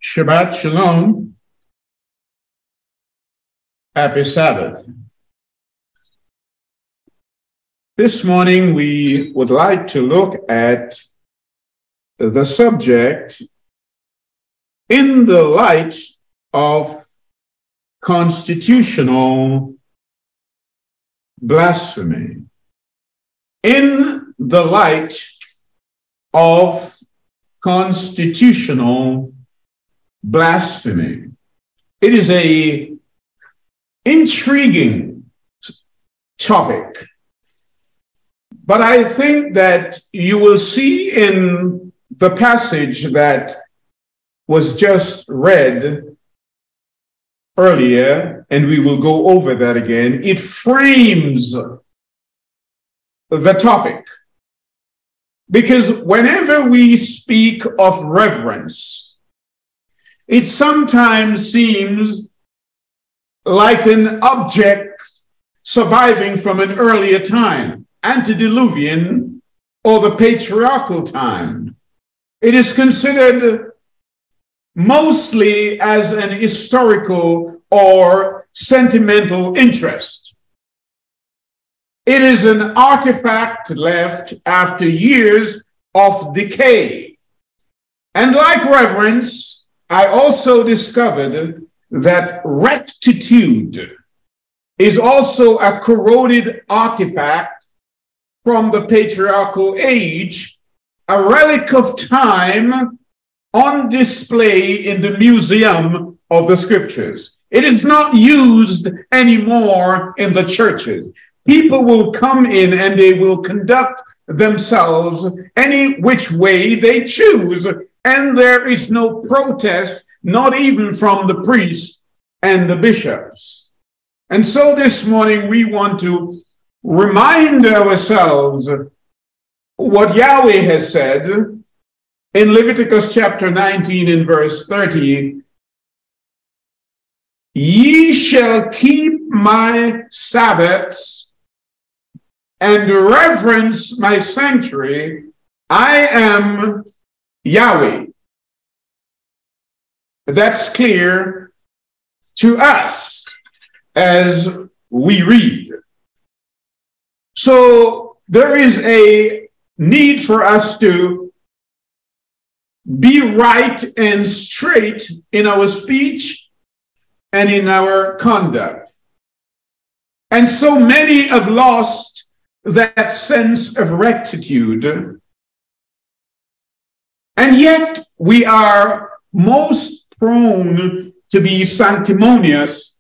Shabbat Shalom. Happy Sabbath. This morning we would like to look at the subject in the light of constitutional blasphemy. In the light of constitutional blasphemy. It is an intriguing topic, but I think that you will see in the passage that was just read earlier, and we will go over that again, it frames the topic. Because whenever we speak of reverence, it sometimes seems like an object surviving from an earlier time, antediluvian or the patriarchal time. It is considered mostly as an historical or sentimental interest. It is an artifact left after years of decay. And like reverence, I also discovered that rectitude is also a corroded artifact from the patriarchal age, a relic of time on display in the museum of the scriptures. It is not used anymore in the churches. People will come in and they will conduct themselves any which way they choose, and there is no protest, not even from the priests and the bishops. And so this morning we want to remind ourselves what Yahweh has said in Leviticus chapter 19 and verse 30. Ye shall keep my Sabbaths and reverence my sanctuary. I am Yahweh. That's clear to us as we read. So there is a need for us to be right and straight in our speech and in our conduct. And so many have lost that sense of rectitude. And yet we are most prone to be sanctimonious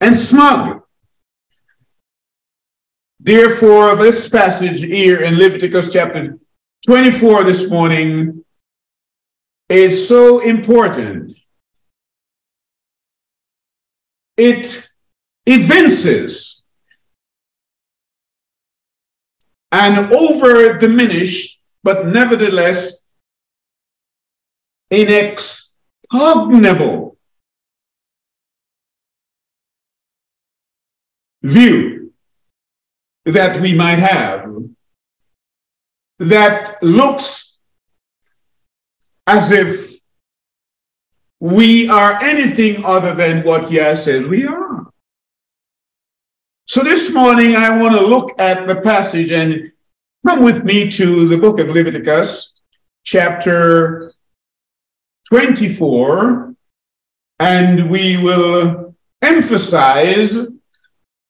and smug. Therefore, this passage here in Leviticus chapter 24 this morning is so important. It evinces an over-diminished, but nevertheless inexpugnable view that we might have that looks as if we are anything other than what Yah says we are. So this morning, I want to look at the passage and come with me to the book of Leviticus, chapter 24, and we will emphasize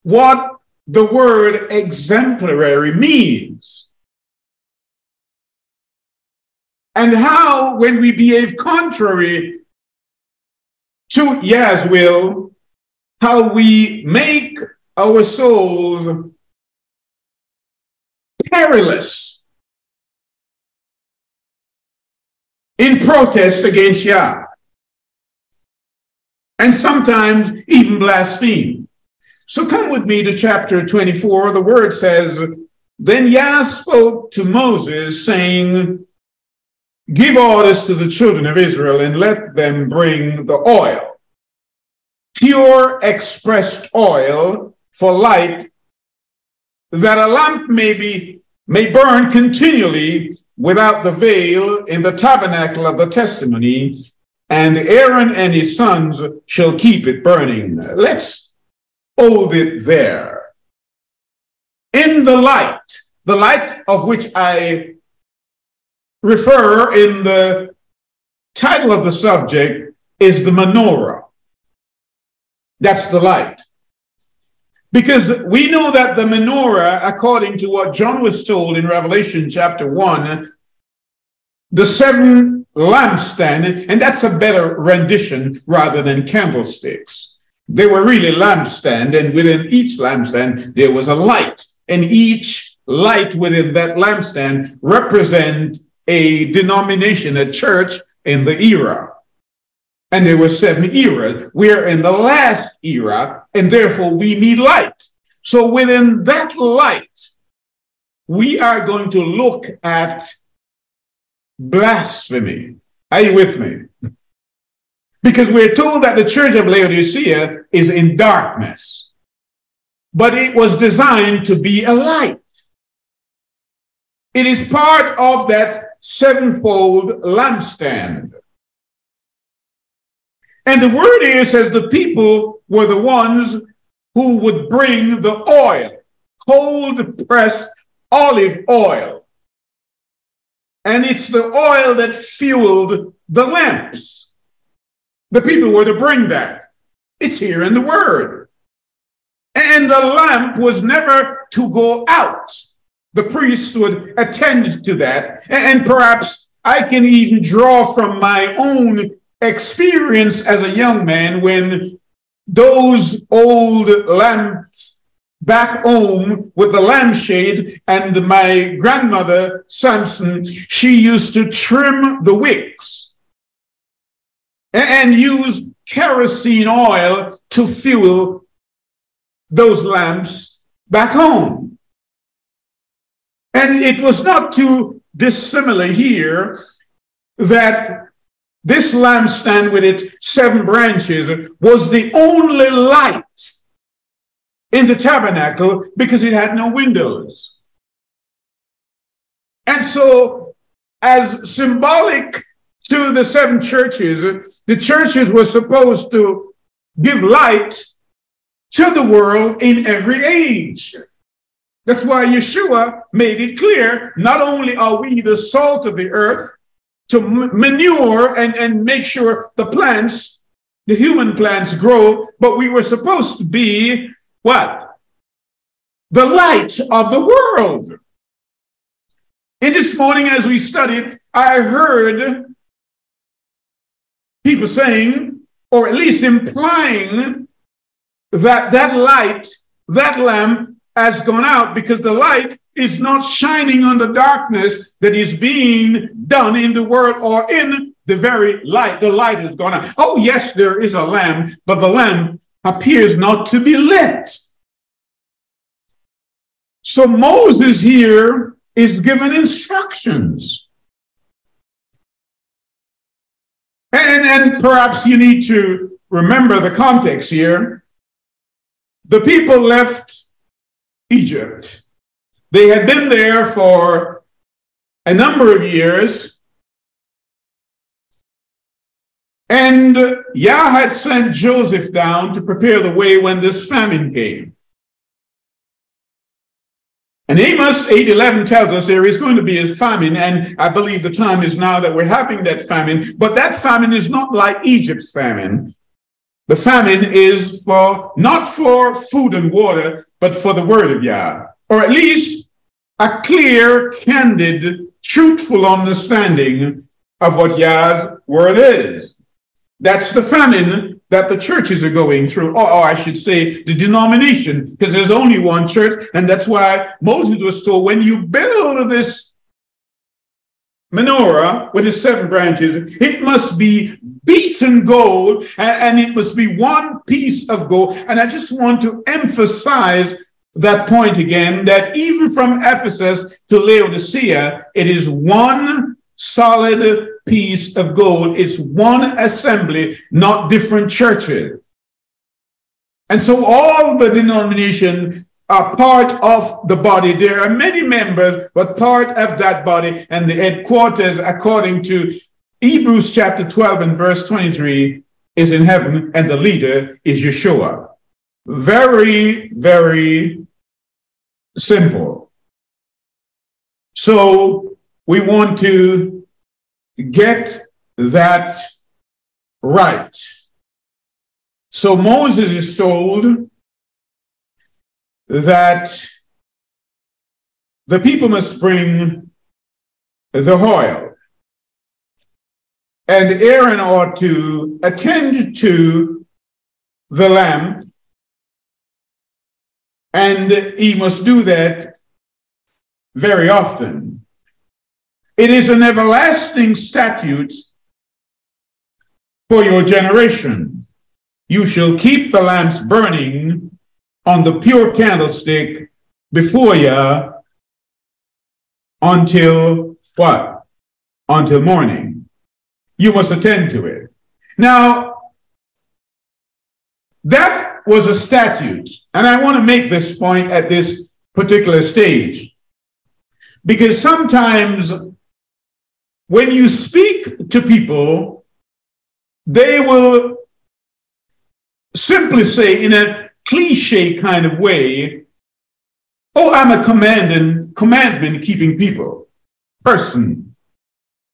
what the word exemplary means. And how, when we behave contrary to Yah's will, how we make our souls perilous in protest against Yah, and sometimes even blaspheme. So come with me to chapter 24. The word says, Then Yah spoke to Moses, saying, Give orders to the children of Israel, and let them bring the oil, pure expressed oil, for light, that a lamp may burn continually without the veil in the tabernacle of the testimony, and Aaron and his sons shall keep it burning. Let's hold it there. In the light of which I refer in the title of the subject is the menorah. That's the light. Because we know that the menorah, according to what John was told in Revelation chapter 1, the 7 lampstands, and that's a better rendition rather than candlesticks. They were really lampstands, and within each lampstand there was a light, and each light within that lampstand represent a denomination, a church in the era. And there were 7 eras. We're in the last era, and therefore we need light. So within that light, we are going to look at blasphemy. Are you with me? Because we're told that the church of Laodicea is in darkness, but it was designed to be a light. It is part of that 7-fold lampstand. And the word here says the people were the ones who would bring the oil, cold pressed olive oil. And it's the oil that fueled the lamps. The people were to bring that. It's here in the word. And the lamp was never to go out. The priest would attend to that. And perhaps I can even draw from my own experience as a young man when those old lamps back home with the lampshade, and my grandmother Samson, she used to trim the wicks and use kerosene oil to fuel those lamps back home. And it was not too dissimilar here that this lampstand with its 7 branches was the only light in the tabernacle because it had no windows. And so, as symbolic to the 7 churches, the churches were supposed to give light to the world in every age. That's why Yeshua made it clear, not only are we the salt of the earth, to manure and make sure the plants, the human plants, grow, but we were supposed to be what? The light of the world. And this morning as we studied, I heard people saying, or at least implying, that that light, that lamp has gone out because the light is not shining on the darkness that is being done in the world or in the very light. The light is gone out. Oh, yes, there is a lamp, but the lamp appears not to be lit. So Moses here is given instructions. And perhaps you need to remember the context here. The people left Egypt. They had been there for a number of years, and Yah had sent Joseph down to prepare the way when this famine came. And Amos 8:11 tells us there is going to be a famine, and I believe the time is now that we're having that famine, but that famine is not like Egypt's famine. The famine is not for food and water, but for the word of Yah, or at least a clear, candid, truthful understanding of what Yah's word is. That's the famine that the churches are going through, or I should say the denomination, because there's only one church, and that's why Moses was told, when you build this menorah with its 7 branches, it must be beaten gold, and it must be one piece of gold. And I just want to emphasize that point again, that even from Ephesus to Laodicea, it is one solid piece of gold. It's one assembly, not different churches. And so all the denominations are part of the body. There are many members, but part of that body, and the headquarters, according to Hebrews chapter 12 and verse 23 is in heaven, and the leader is Yeshua. Very, very simple. So we want to get that right. So Moses is told that the people must bring the oil, and Aaron ought to attend to the lamp, and he must do that very often. It is an everlasting statute for your generation. You shall keep the lamps burning on the pure candlestick before you until what? Until morning. You must attend to it. Now, that was a statute, and I want to make this point at this particular stage, because sometimes when you speak to people, they will simply say in a cliche kind of way, oh, I'm a commandment-keeping person,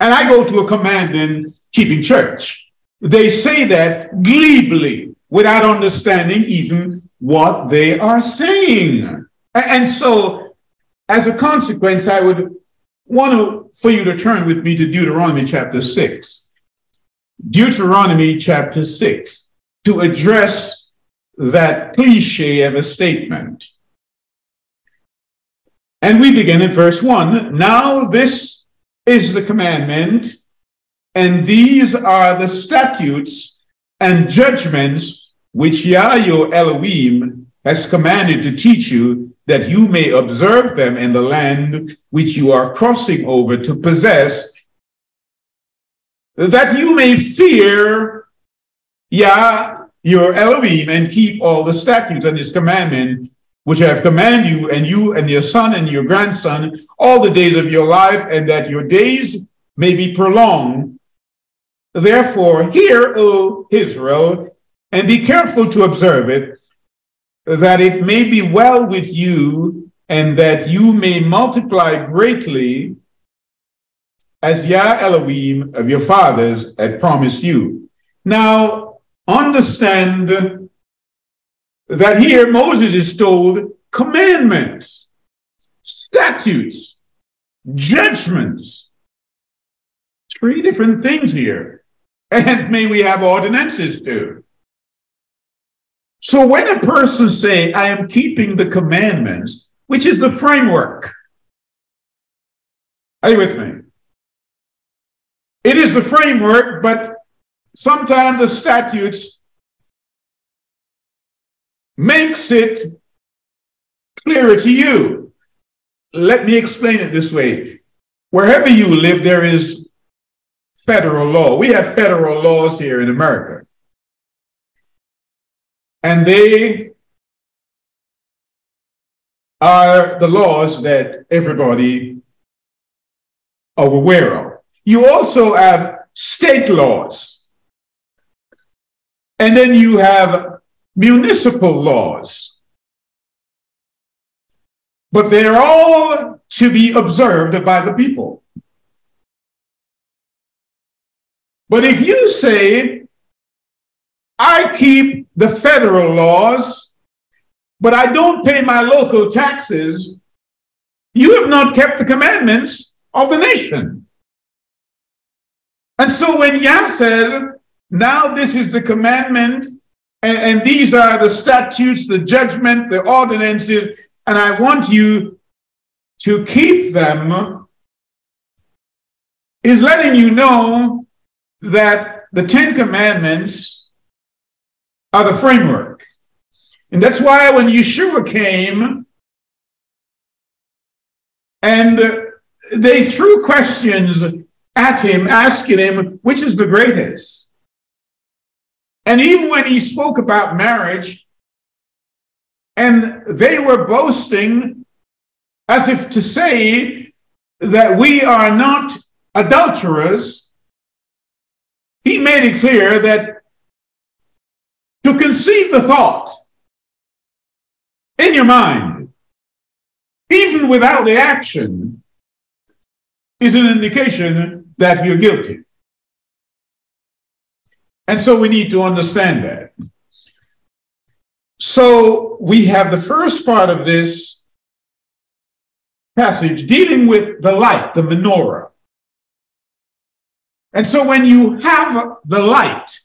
and I go to a commandment-keeping church. They say that glibly, without understanding even what they are saying. And so, as a consequence, I would want for you to turn with me to Deuteronomy chapter 6. Deuteronomy chapter 6, to address that cliche of a statement. And we begin at verse 1. Now this is the commandment, and these are the statutes and judgments which Yah your Elohim has commanded to teach you, that you may observe them in the land which you are crossing over to possess, that you may fear Yah your Elohim and keep all the statutes and his commandments which I have commanded you and your son and your grandson all the days of your life, and that your days may be prolonged. Therefore, hear, O Israel, and be careful to observe it, that it may be well with you, and that you may multiply greatly, as Yah Elohim of your fathers had promised you. Now, understand that here Moses is told commandments, statutes, judgments. 3 different things here. And may we have ordinances too. So when a person say, I am keeping the commandments, which is the framework. Are you with me? It is the framework, but sometimes the statutes makes it clearer to you. Let me explain it this way. Wherever you live, there is federal law. We have federal laws here in America. And they are the laws that everybody are aware of. You also have state laws. And then you have municipal laws. But they're all to be observed by the people. But if you say, I keep the federal laws, but I don't pay my local taxes, you have not kept the commandments of the nation. And so when Yah says, now this is the commandment, and these are the statutes, the judgment, the ordinances, and I want you to keep them, is letting you know that the 10 Commandments are the framework. And that's why when Yeshua came and they threw questions at him, asking him, which is the greatest? And even when he spoke about marriage, and they were boasting as if to say that we are not adulterers, he made it clear that to conceive the thought in your mind, even without the action, is an indication that you're guilty. And so we need to understand that. So we have the first part of this passage dealing with the light, the menorah. And so when you have the light,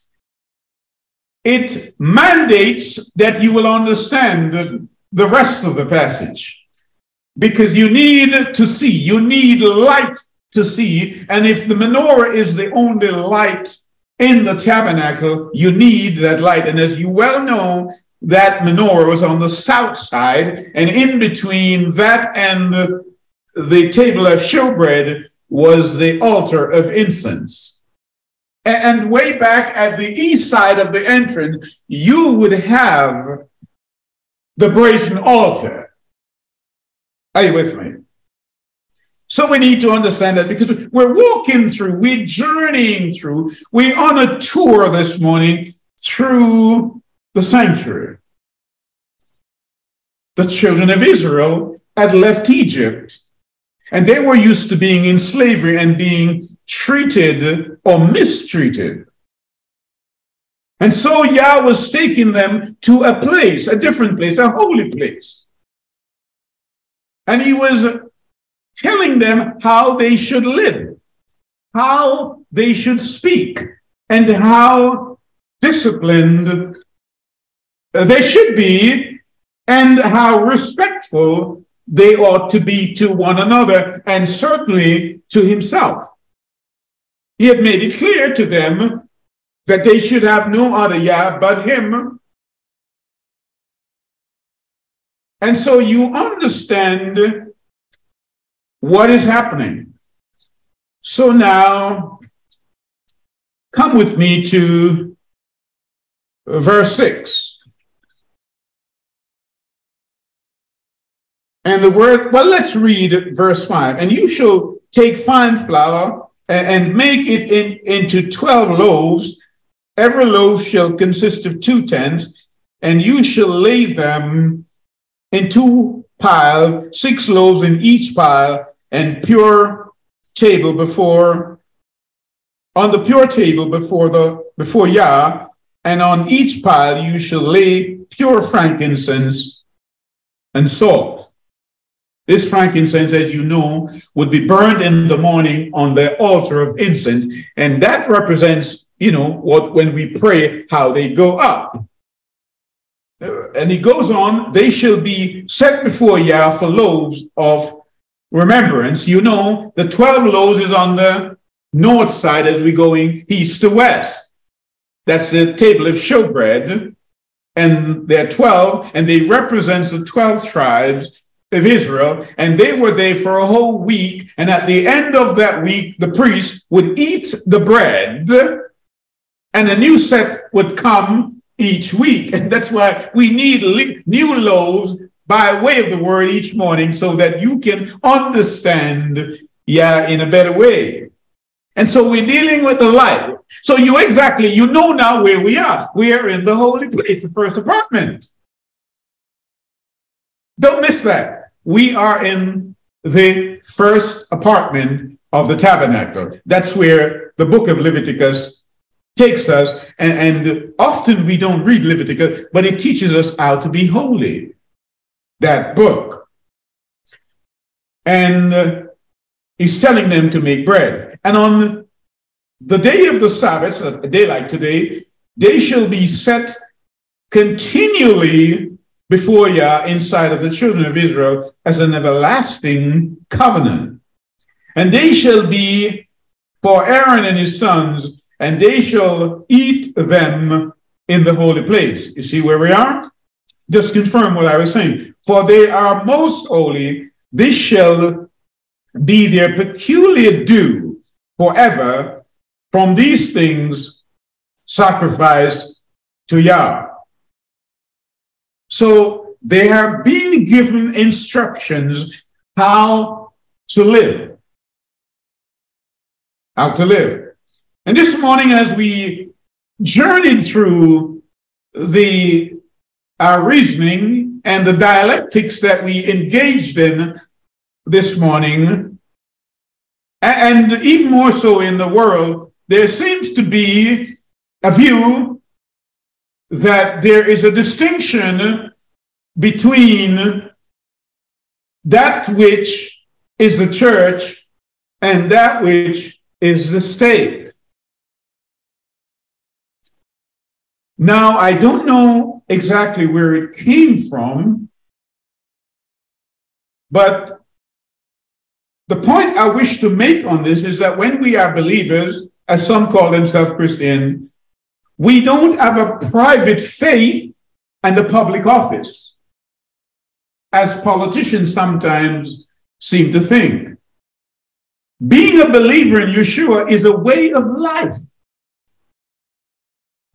it mandates that you will understand the rest of the passage, because you need to see, you need light to see. And if the menorah is the only light in the tabernacle, you need that light. And as you well know, that menorah was on the south side, and in between that and the table of showbread was the altar of incense. And way back at the east side of the entrance, you would have the brazen altar. Are you with me? So we need to understand that, because we're walking through, we're journeying through, we're on a tour this morning through the sanctuary. The children of Israel had left Egypt, and they were used to being in slavery and being treated or mistreated. And so Yah was taking them to a place, a different place, a holy place. And he was telling them how they should live, how they should speak, and how disciplined they should be, and how respectful they ought to be to one another, and certainly to himself. He had made it clear to them that they should have no other Yah but him. And so you understand what is happening. So now, come with me to verse 6. And the word, well, let's read verse 5. And you shall take fine flour and make it into 12 loaves. Every loaf shall consist of 2 tenths, and you shall lay them in 2 piles, 6 loaves in each pile, and pure table on the pure table before Yah, and on each pile you shall lay pure frankincense and salt. This frankincense, as you know, would be burned in the morning on the altar of incense. And that represents, what when we pray, how they go up. And he goes on, they shall be set before Yah for loaves of remembrance. The 12 loaves is on the north side as we're going east to west. That's the table of showbread. And there are 12, and they represent the 12 tribes of Israel, and they were there for a whole week, and at the end of that week, the priest would eat the bread, and a new set would come each week. And that's why we need new loaves by way of the word each morning, so that you can understand in a better way. And so we're dealing with the light. So you know now where we are. We are in the holy place, the first apartment. Don't miss that. We are in the first apartment of the tabernacle. That's where the book of Leviticus takes us. And often we don't read Leviticus, but it teaches us how to be holy, that book. And he's telling them to make bread. And on the day of the Sabbath, a day like today, they shall be set continually before Yah inside of the children of Israel as an everlasting covenant. And they shall be for Aaron and his sons, and they shall eat them in the holy place. You see where we are? Just confirm what I was saying. For they are most holy, this shall be their peculiar due forever. From these things sacrifice to Yah. So they are being given instructions how to live. How to live. And this morning, as we journeyed through the reasoning and the dialectics that we engaged in this morning, and even more so in the world, there seems to be a view that there is a distinction between that which is the church and that which is the state. Now, I don't know exactly where it came from, but the point I wish to make on this is that when we are believers, as some call themselves Christian, we don't have a private faith and a public office, as politicians sometimes seem to think. Being a believer in Yeshua is a way of life.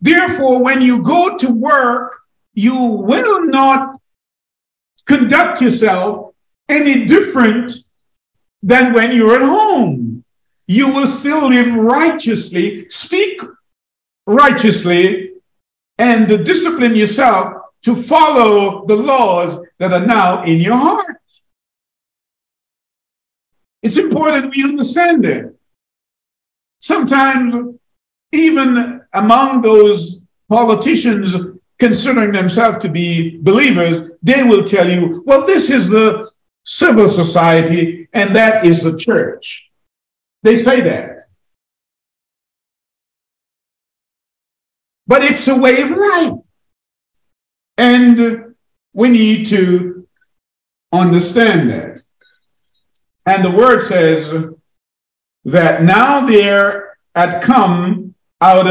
Therefore, when you go to work, you will not conduct yourself any different than when you're at home. You will still live righteously, speak righteously, and discipline yourself to follow the laws that are now in your heart. It's important we understand that. Sometimes, even among those politicians considering themselves to be believers, they will tell you, well, this is the civil society and that is the church. They say that. But it's a way of life. And we need to understand that. And the word says that now there had come out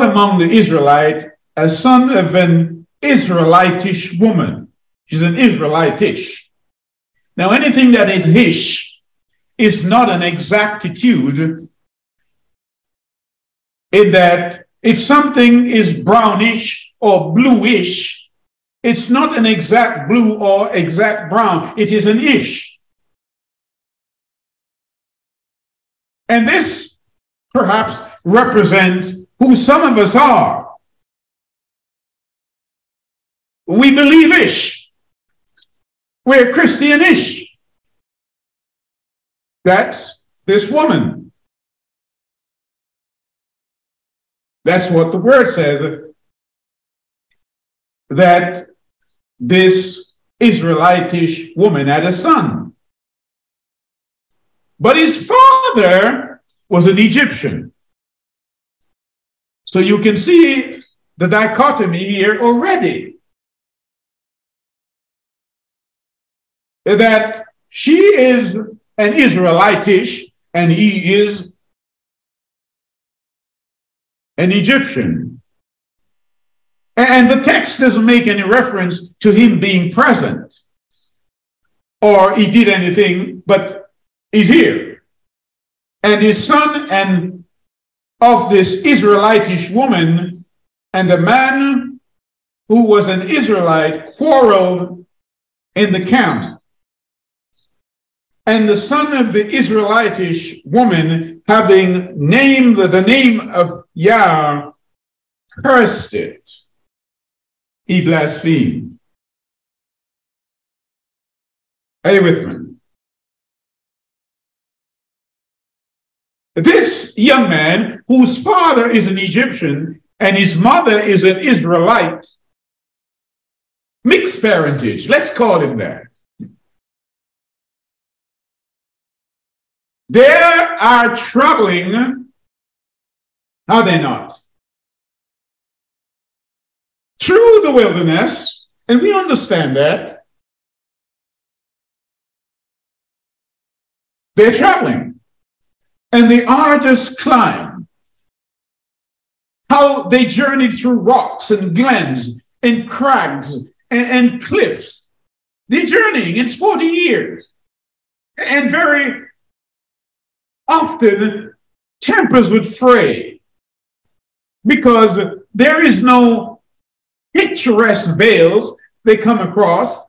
among the Israelites a son of an Israelitish woman. She's an Israelitish. Now, anything that is ish is not an exactitude, in that if something is brownish or bluish, it's not an exact blue or exact brown. It is an ish. And this perhaps represents who some of us are. We believe ish. We're Christian-ish. That's this woman. That's what the word says, that this Israelitish woman had a son. But his father was an Egyptian. So you can see the dichotomy here already. That she is an Israelitish and he is an Egyptian. And the text doesn't make any reference to him being present or he did anything, but he's here. And his son and of this Israelitish woman and the man who was an Israelite quarreled in the camp. And the son of the Israelitish woman, having named the name of Yah, cursed it. He blasphemed. Are you with me? This young man, whose father is an Egyptian and his mother is an Israelite, mixed parentage, let's call him that. They are traveling, are they not? Through the wilderness, and we understand that. They're traveling, and the arduous climb, how they journeyed through rocks and glens and crags and cliffs. They're journeying, it's 40 years, and very often tempers would fray because there is no picturesque vales they come across,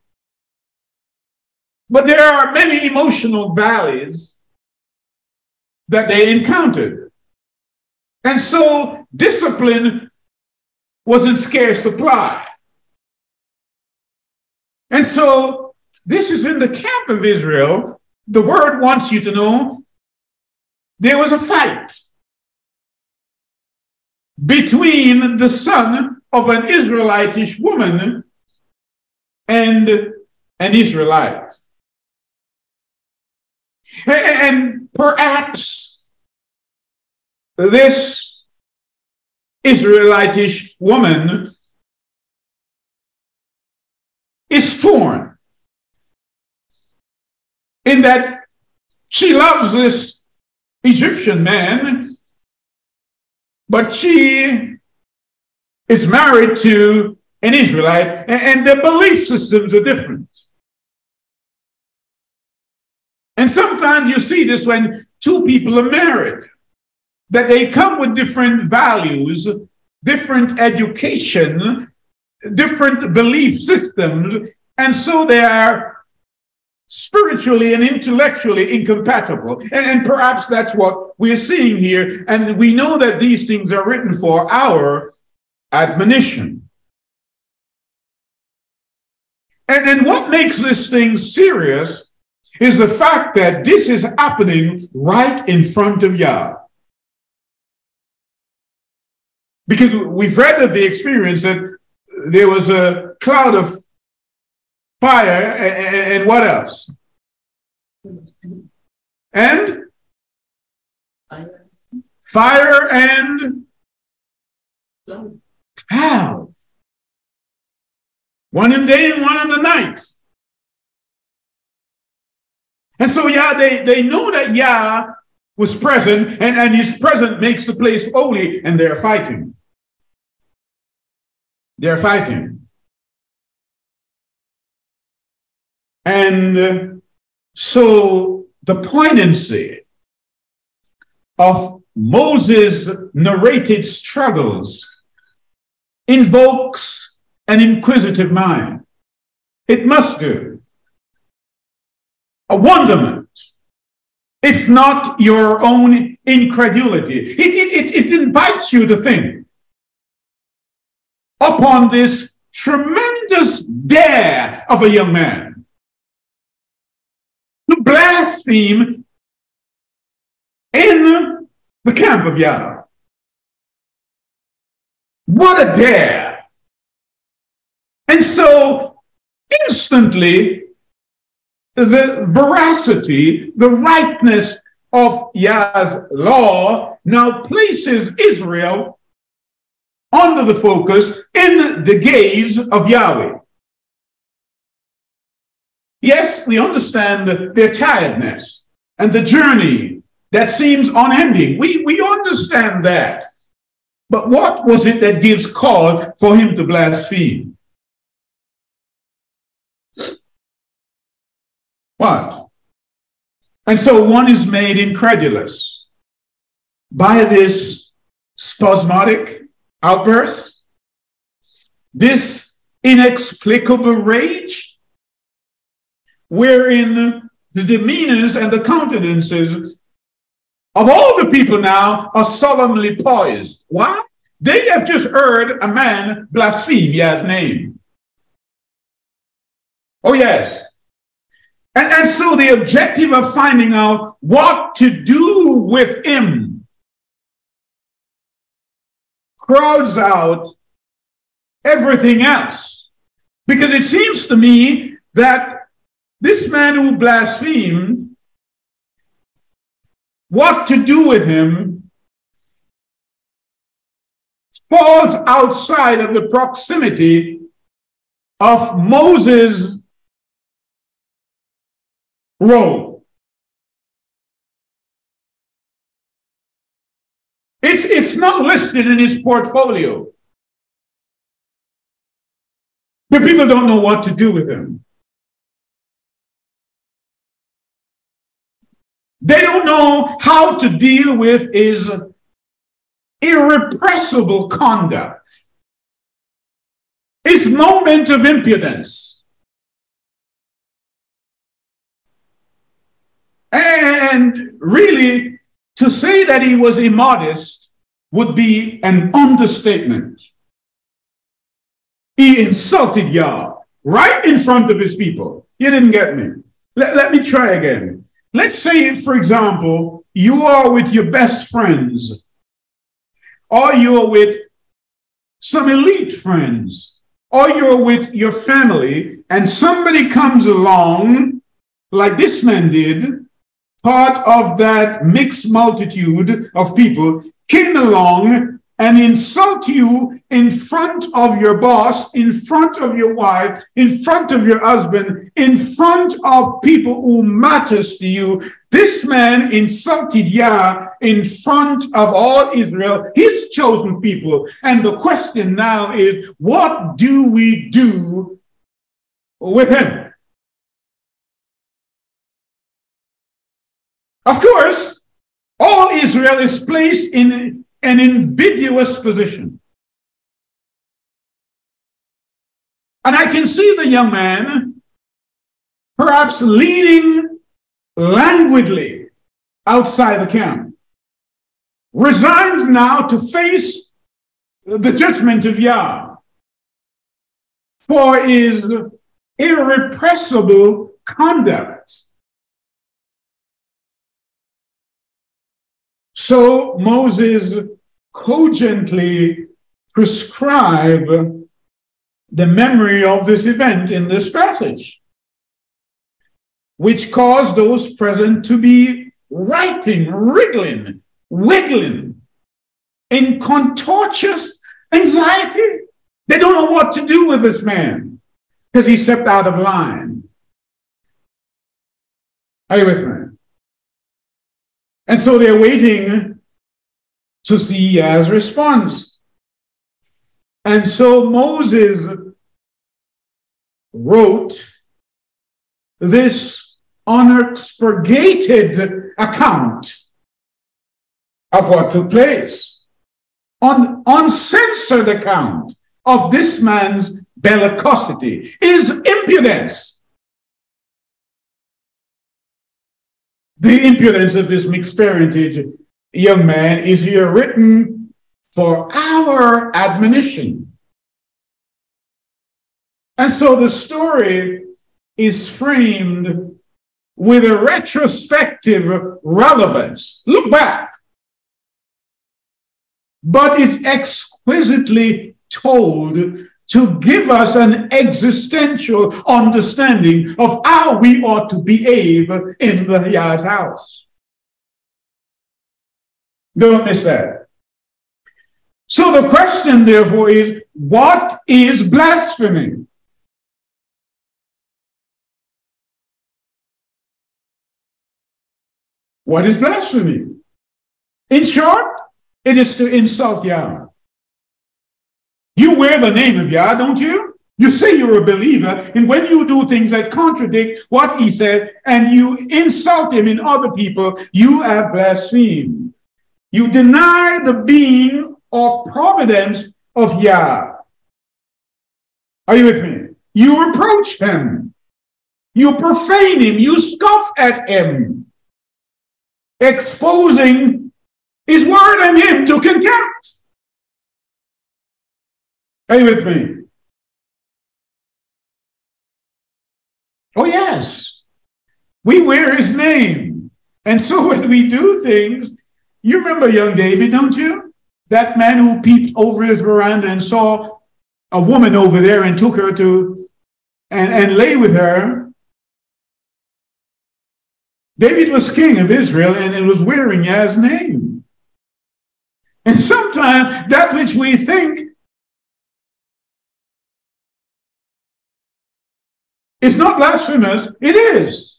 but there are many emotional valleys that they encountered. And so discipline was in scarce supply. And so this is in the camp of Israel. The word wants you to know there was a fight between the son of an Israelitish woman and an Israelite. And perhaps this Israelitish woman is torn in that she loves this Egyptian man, but she is married to an Israelite, and their belief systems are different. And sometimes you see this when two people are married, that they come with different values, different education, different belief systems, and so they are spiritually and intellectually incompatible. And perhaps that's what we're seeing here. And we know that these things are written for our admonition. And then what makes this thing serious is the fact that this is happening right in front of Yah. Because we've read of the experience that there was a cloud of fire and what else? And fire and cloud. One in the day and one in the night. And so they know that Yah was present, and his presence makes the place holy, and they're fighting. They're fighting. And so the poignancy of Moses' narrated struggles invokes an inquisitive mind. It must do. A wonderment, if not your own incredulity. It invites you to think upon this tremendous dare of a young man to blaspheme in the camp of Yah. What a dare. And so instantly, the veracity, the rightness of Yah's law now places Israel under the focus in the gaze of Yahweh. Yes, we understand their tiredness and the journey that seems unending. We understand that. But what was it that gives cause for him to blaspheme? What? And so one is made incredulous by this spasmodic outburst, this inexplicable rage, wherein the demeanors and the countenances of all the people now are solemnly poised. Why? They have just heard a man blaspheme Yah's name. Oh, yes. And so the objective of finding out what to do with him crowds out everything else. Because it seems to me that this man who blasphemed, what to do with him falls outside of the proximity of Moses' role. It's not listed in his portfolio. The people don't know what to do with him. They don't know how to deal with his irrepressible conduct, his moment of impudence. And really, to say that he was immodest would be an understatement. He insulted Yah right in front of his people. You didn't get me. Let me try again. Let's say, for example, you are with your best friends, or you're with some elite friends, or you're with your family, and somebody comes along, like this man did, part of that mixed multitude of people, came along and insult you in front of your boss, in front of your wife, in front of your husband, in front of people who matters to you. This man insulted Yah in front of all Israel, his chosen people. And the question now is, what do we do with him? Of course, all Israel is placed in an ambiguous position. And I can see the young man perhaps leaning languidly outside the camp, resigned now to face the judgment of Yah for his irrepressible conduct. So Moses cogently prescribed the memory of this event in this passage, which caused those present to be writing, wriggling, wiggling in contortious anxiety. They don't know what to do with this man because he stepped out of line. Are you with me? And so they're waiting to see Yah's response. And so Moses wrote this unexpurgated account of what took place, uncensored account of this man's bellicosity, his impudence. The impudence of this mixed parentage young man is here written for our admonition. And so the story is framed with a retrospective relevance. Look back. But it's exquisitely told to give us an existential understanding of how we ought to behave in the Yah's house. Don't miss that. So the question, therefore, is, what is blasphemy? What is blasphemy? In short, it is to insult Yah. You wear the name of Yah, don't you? You say you're a believer, and when you do things that contradict what he said, and you insult him in other people, you have blasphemed. You deny the being or providence of Yah. Are you with me? You reproach him. You profane him. You scoff at him, exposing his word and him to contempt. Are you with me? Oh, yes. We wear his name. And so when we do things, you remember young David, don't you? That man who peeped over his veranda and saw a woman over there and took her to and lay with her. David was king of Israel and it was wearing Yah's name. And sometimes that which we think is not blasphemous, it is.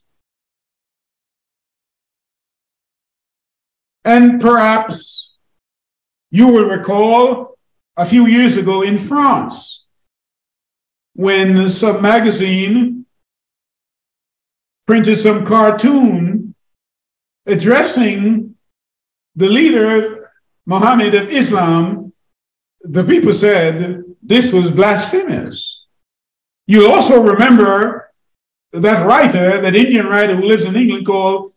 And perhaps you will recall a few years ago in France, when some magazine printed some cartoon addressing the leader, Muhammad of Islam, the people said this was blasphemous. You also remember that writer, that Indian writer who lives in England called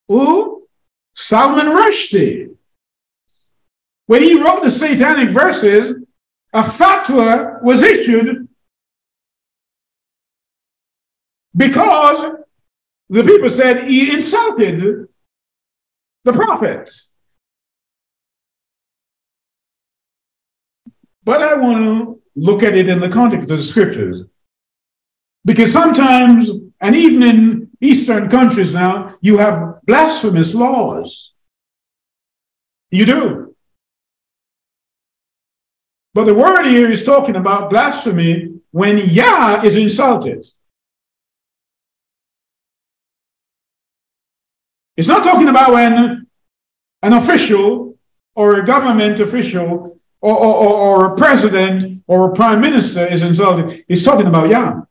who? Salman Rushdie. when he wrote the satanic verses, a fatwa was issued because the people said he insulted the prophets. But I want to look at it in the context of the scriptures. Because sometimes, and even in Eastern countries now, you have blasphemous laws. You do. But the word here is talking about blasphemy when Yah is insulted. It's not talking about when an official or a government official or a president or a prime minister is insulted. It's talking about Yah.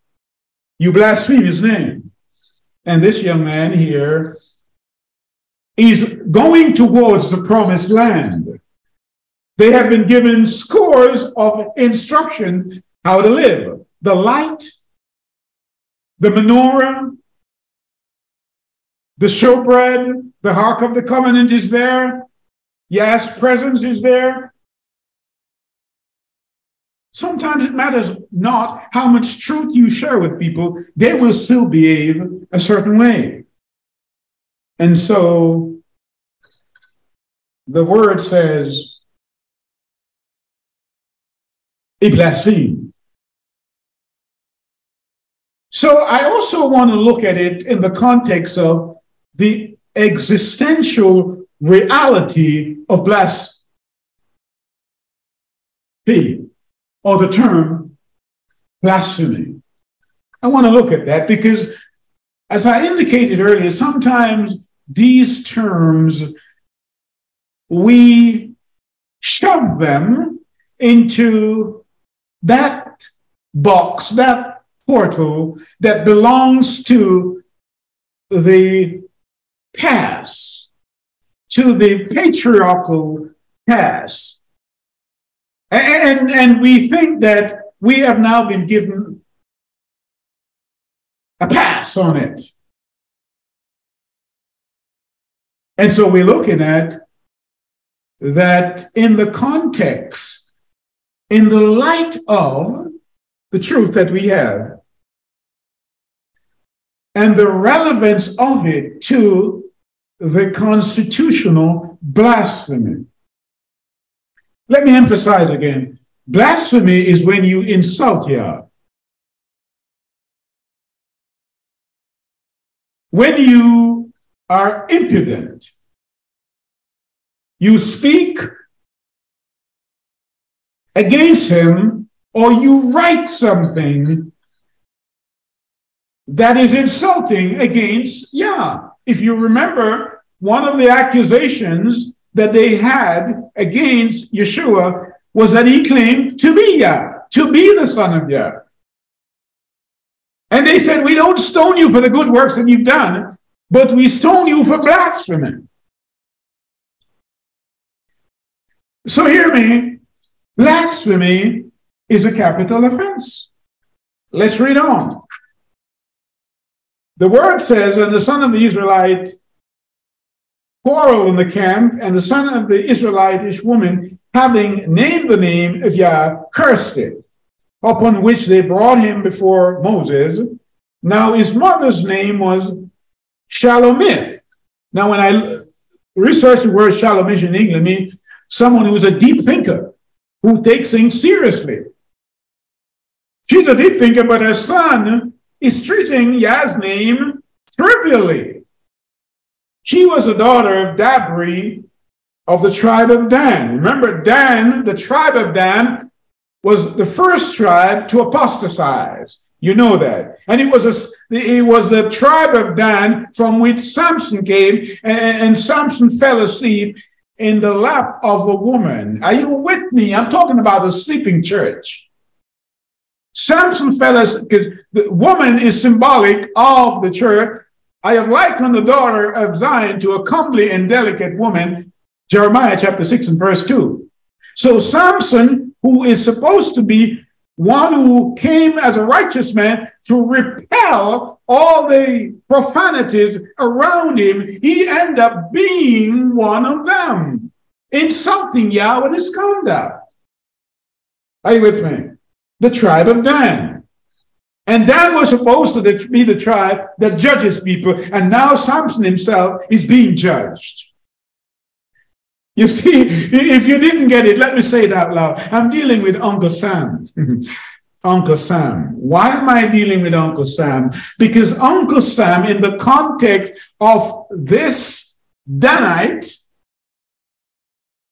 You blaspheme his name. And this young man here is going towards the promised land. They have been given scores of instructions how to live. The light, the menorah, the showbread, the Ark of the Covenant is there. Yah's presence is there. Sometimes it matters not how much truth you share with people, they will still behave a certain way. And so the word says, he blasphemed. So I also want to look at it in the context of the existential reality of blasphemy, or the term blasphemy. I want to look at that because, as I indicated earlier, sometimes these terms, we shove them into that box, that portal that belongs to the past, to the patriarchal past. And we think that we have now been given a pass on it. And so we're looking at that in the context, in the light of the truth that we have, and the relevance of it to the constitutional blasphemy. Let me emphasize again, blasphemy is when you insult Yah. When you are impudent, you speak against him, or you write something that is insulting against Yah. If you remember, one of the accusations that they had against Yeshua was that he claimed to be Yah, to be the Son of Yah. And they said, we don't stone you for the good works that you've done, but we stone you for blasphemy. So hear me, blasphemy is a capital offense. Let's read on. The word says, and the son of the Israelite quarreled in the camp, and the son of the Israelitish woman, having named the name of Yah, cursed it, upon which they brought him before Moses. Now his mother's name was Shalomith. Now when I researched the word Shalomith in English, it means someone who is a deep thinker, who takes things seriously. She's a deep thinker, but her son is treating Yah's name trivially. She was the daughter of Dabri of the tribe of Dan. Remember, Dan, the tribe of Dan, was the first tribe to apostatize. You know that. And it was the tribe of Dan from which Samson came, and Samson fell asleep in the lap of a woman. Are you with me? I'm talking about the sleeping church. Samson fell asleep, because the woman is symbolic of the church. I have likened the daughter of Zion to a comely and delicate woman, Jeremiah chapter 6 and verse 2. So Samson, who is supposed to be one who came as a righteous man to repel all the profanities around him, he ended up being one of them. insulting Yah with his conduct. Are you with me? The tribe of Dan. And Dan was supposed to be the tribe that judges people, and now Samson himself is being judged. You see, if you didn't get it, let me say it out loud. I'm dealing with Uncle Sam. Uncle Sam. Why am I dealing with Uncle Sam? Because Uncle Sam, in the context of this Danite,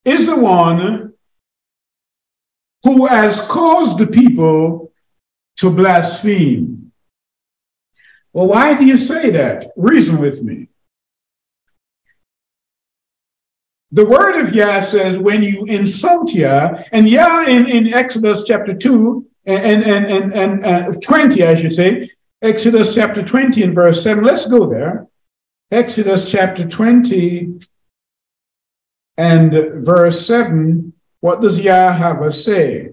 is the one who has caused the people to blaspheme. Well, why do you say that? Reason with me. The word of Yah says, when you insult Yah, and Yah in Exodus chapter 2 and 20, I should say, Exodus chapter 20 and verse 7. Let's go there. Exodus chapter 20 and verse 7. What does Yah have us say?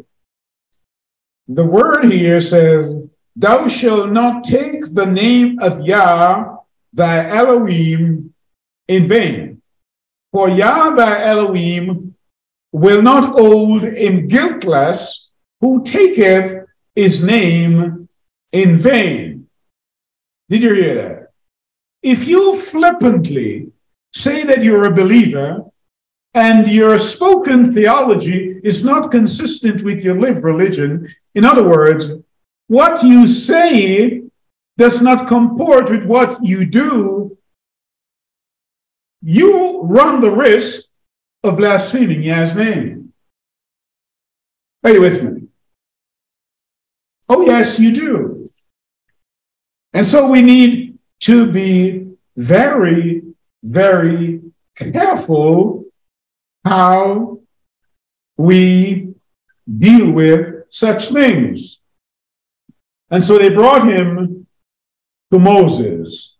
The word here says, thou shalt not take the name of Yah, thy Elohim, in vain. For Yah, thy Elohim, will not hold him guiltless who taketh his name in vain. Did you hear that? If you flippantly say that you're a believer and your spoken theology is not consistent with your lived religion, in other words, what you say does not comport with what you do, you run the risk of blaspheming Yah's name. Are you with me? Oh, yes, you do. And so we need to be very, very careful how we deal with such things. And so they brought him to Moses.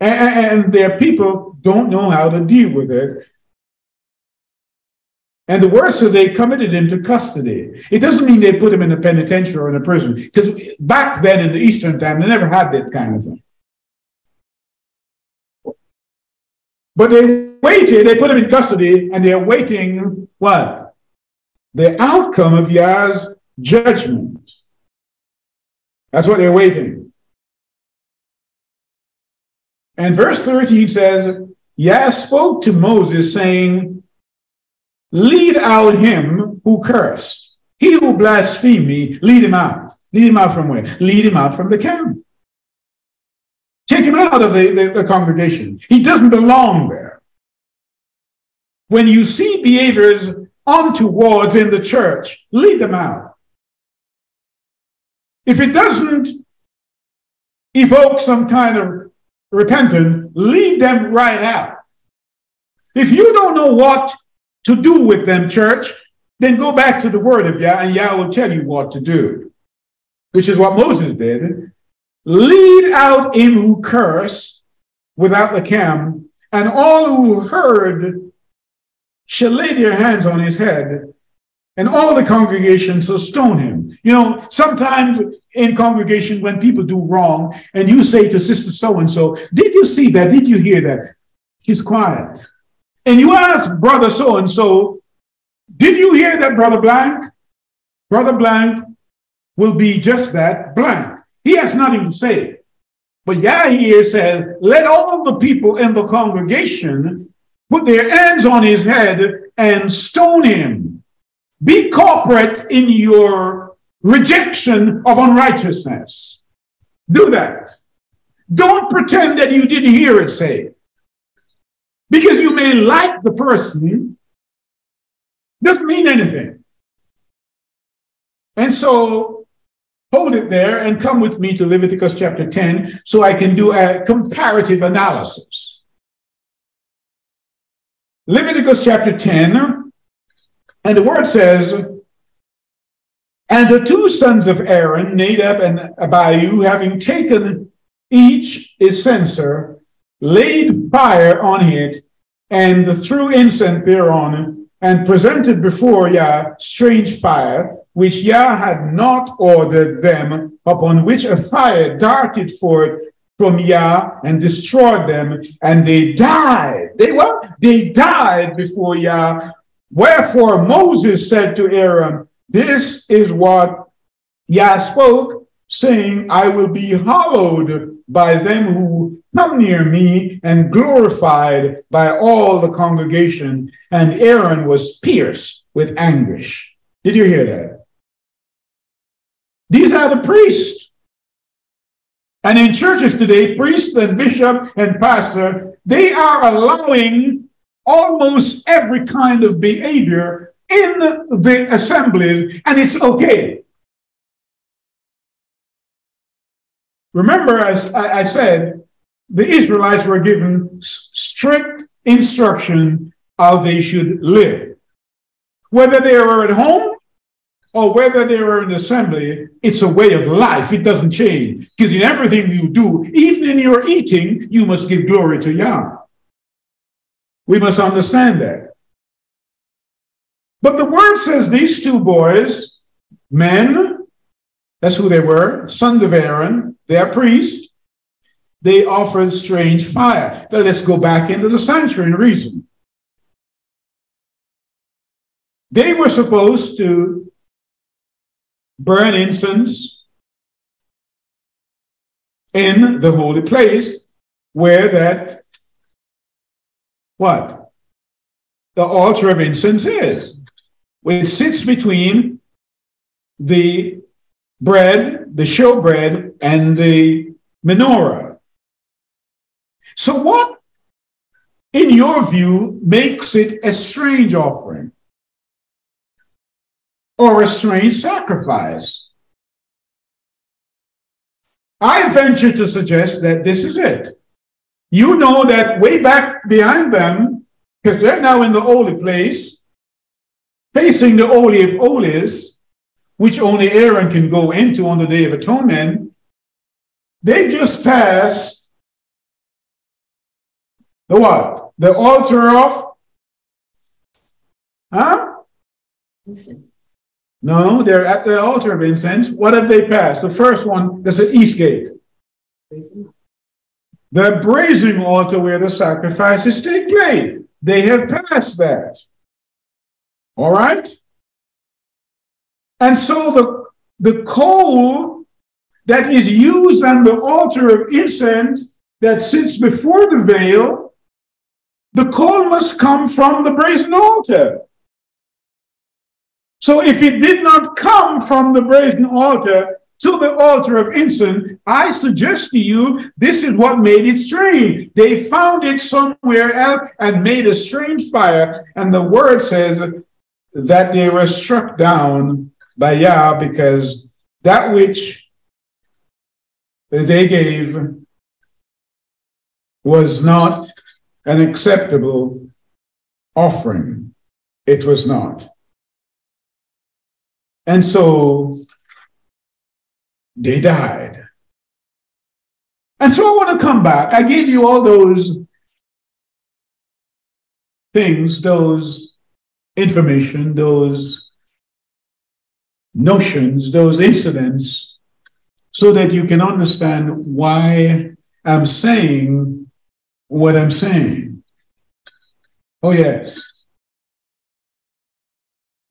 And their people don't know how to deal with it. And the word says they committed him to custody. It doesn't mean they put him in a penitentiary or in a prison, because back then in the Eastern time, they never had that kind of thing. But they waited, they put him in custody, and they're waiting what? The outcome of Yah's judgment. That's what they're waiting. And verse 13 says, Yah spoke to Moses, saying, lead out him who cursed. He who blasphemed me, lead him out. Lead him out from where? Lead him out from the camp. Take him out of the congregation. He doesn't belong there. When you see behaviors untowards in the church, lead them out. If it doesn't evoke some kind of repentance, lead them right out. If you don't know what to do with them, church, then go back to the word of Yah, and Yah will tell you what to do, which is what Moses did. Lead out him who cursed without the camp, and all who heard shall lay their hands on his head, and all the congregation shall stone him. You know, sometimes in congregation when people do wrong, and you say to sister so-and-so, did you see that? Did you hear that? She's quiet. And you ask brother so-and-so, did you hear that, brother blank? Brother blank will be just that, blank. He has nothing to say. But Yah here says, let all the people in the congregation put their hands on his head and stone him. Be corporate in your rejection of unrighteousness. Do that. Don't pretend that you didn't hear it say. Because you may like the person, doesn't mean anything. And so hold it there and come with me to Leviticus chapter 10 so I can do a comparative analysis. Leviticus chapter 10, and the word says, and the two sons of Aaron, Nadab and Abihu, having taken each his censer, laid fire on it, and threw incense thereon, and presented before Yah strange fire, which Yah had not ordered them, upon which a fire darted forth from Yah and destroyed them, and they died. They what? They died before Yah. Wherefore Moses said to Aaron, this is what Yah spoke, saying, I will be hallowed by them who come near me, and glorified by all the congregation. And Aaron was pierced with anguish. Did you hear that? These are the priests. And in churches today, priests and bishop and pastor, they are allowing almost every kind of behavior in the assemblies, and it's okay. Remember, as I said, the Israelites were given strict instruction how they should live. Whether they were at home or whether they were in the assembly, it's a way of life. It doesn't change. Because in everything you do, even in your eating, you must give glory to Yah. We must understand that. But the word says these two boys, men, that's who they were, sons of Aaron, they are priests, they offered strange fire. Now let's go back into the sanctuary and reason. They were supposed to burn incense in the holy place where that, what? The altar of incense is. It sits between the bread, the showbread, and the menorah. So what, in your view, makes it a strange offering or a strange sacrifice? I venture to suggest that this is it. You know that way back behind them, because they're now in the holy place, facing the Holy of Holies, which only Aaron can go into on the Day of Atonement, they just passed the what? The altar of? Huh? Incense. No, they're at the altar of incense. What have they passed? The first one, that's the east gate. The brazen altar where the sacrifices take place. They have passed that. All right? And so the coal that is used on the altar of incense that sits before the veil, the coal must come from the brazen altar. So if it did not come from the brazen altar to the altar of incense, I suggest to you, this is what made it strange. They found it somewhere else and made a strange fire. And the word says that they were struck down by Yah because that which they gave was not an acceptable offering. It was not. And so they died. And so I want to come back. I gave you all those things, those information, those notions, those incidents, so that you can understand why I'm saying what I'm saying. Oh, yes.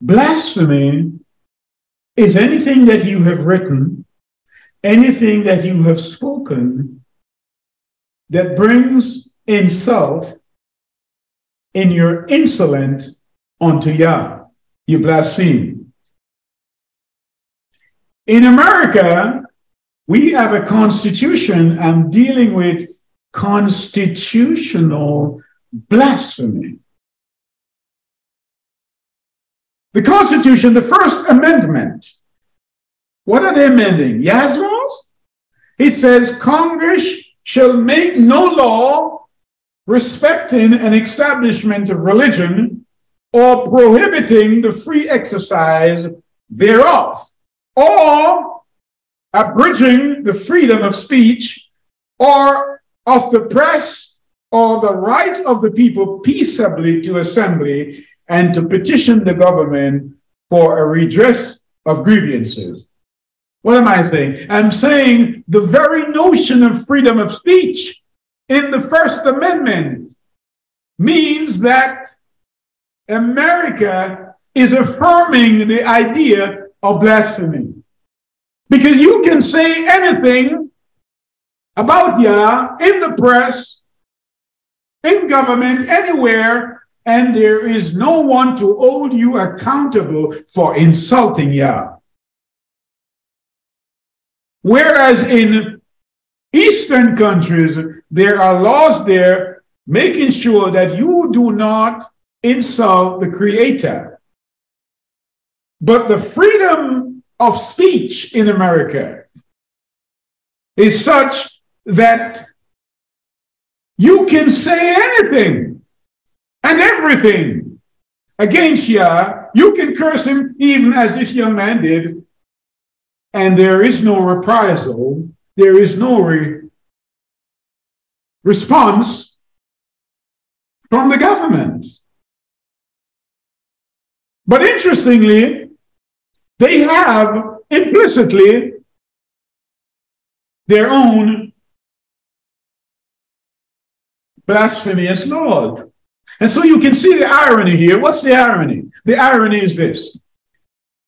Blasphemy is anything that you have written, anything that you have spoken that brings insult in your insolent unto Yah. You blaspheme. In America, we have a constitution. I'm dealing with constitutional blasphemy. The Constitution, the First Amendment, what are they amending? Yah's laws? It says Congress shall make no law respecting an establishment of religion or prohibiting the free exercise thereof, or abridging the freedom of speech or of the press or the right of the people peaceably to assembly and to petition the government for a redress of grievances. What am I saying? I'm saying the very notion of freedom of speech in the First Amendment means that America is affirming the idea of blasphemy. Because you can say anything about Yah in the press, in government, anywhere, and there is no one to hold you accountable for insulting Yah. Whereas in Eastern countries, there are laws there making sure that you do not insult the Creator. But the freedom of speech in America is such that you can say anything and everything against Yah. You can curse him even as this young man did, and there is no reprisal, there is no response from the government. But interestingly, they have implicitly their own blasphemous laws. And so you can see the irony here. What's the irony? The irony is this.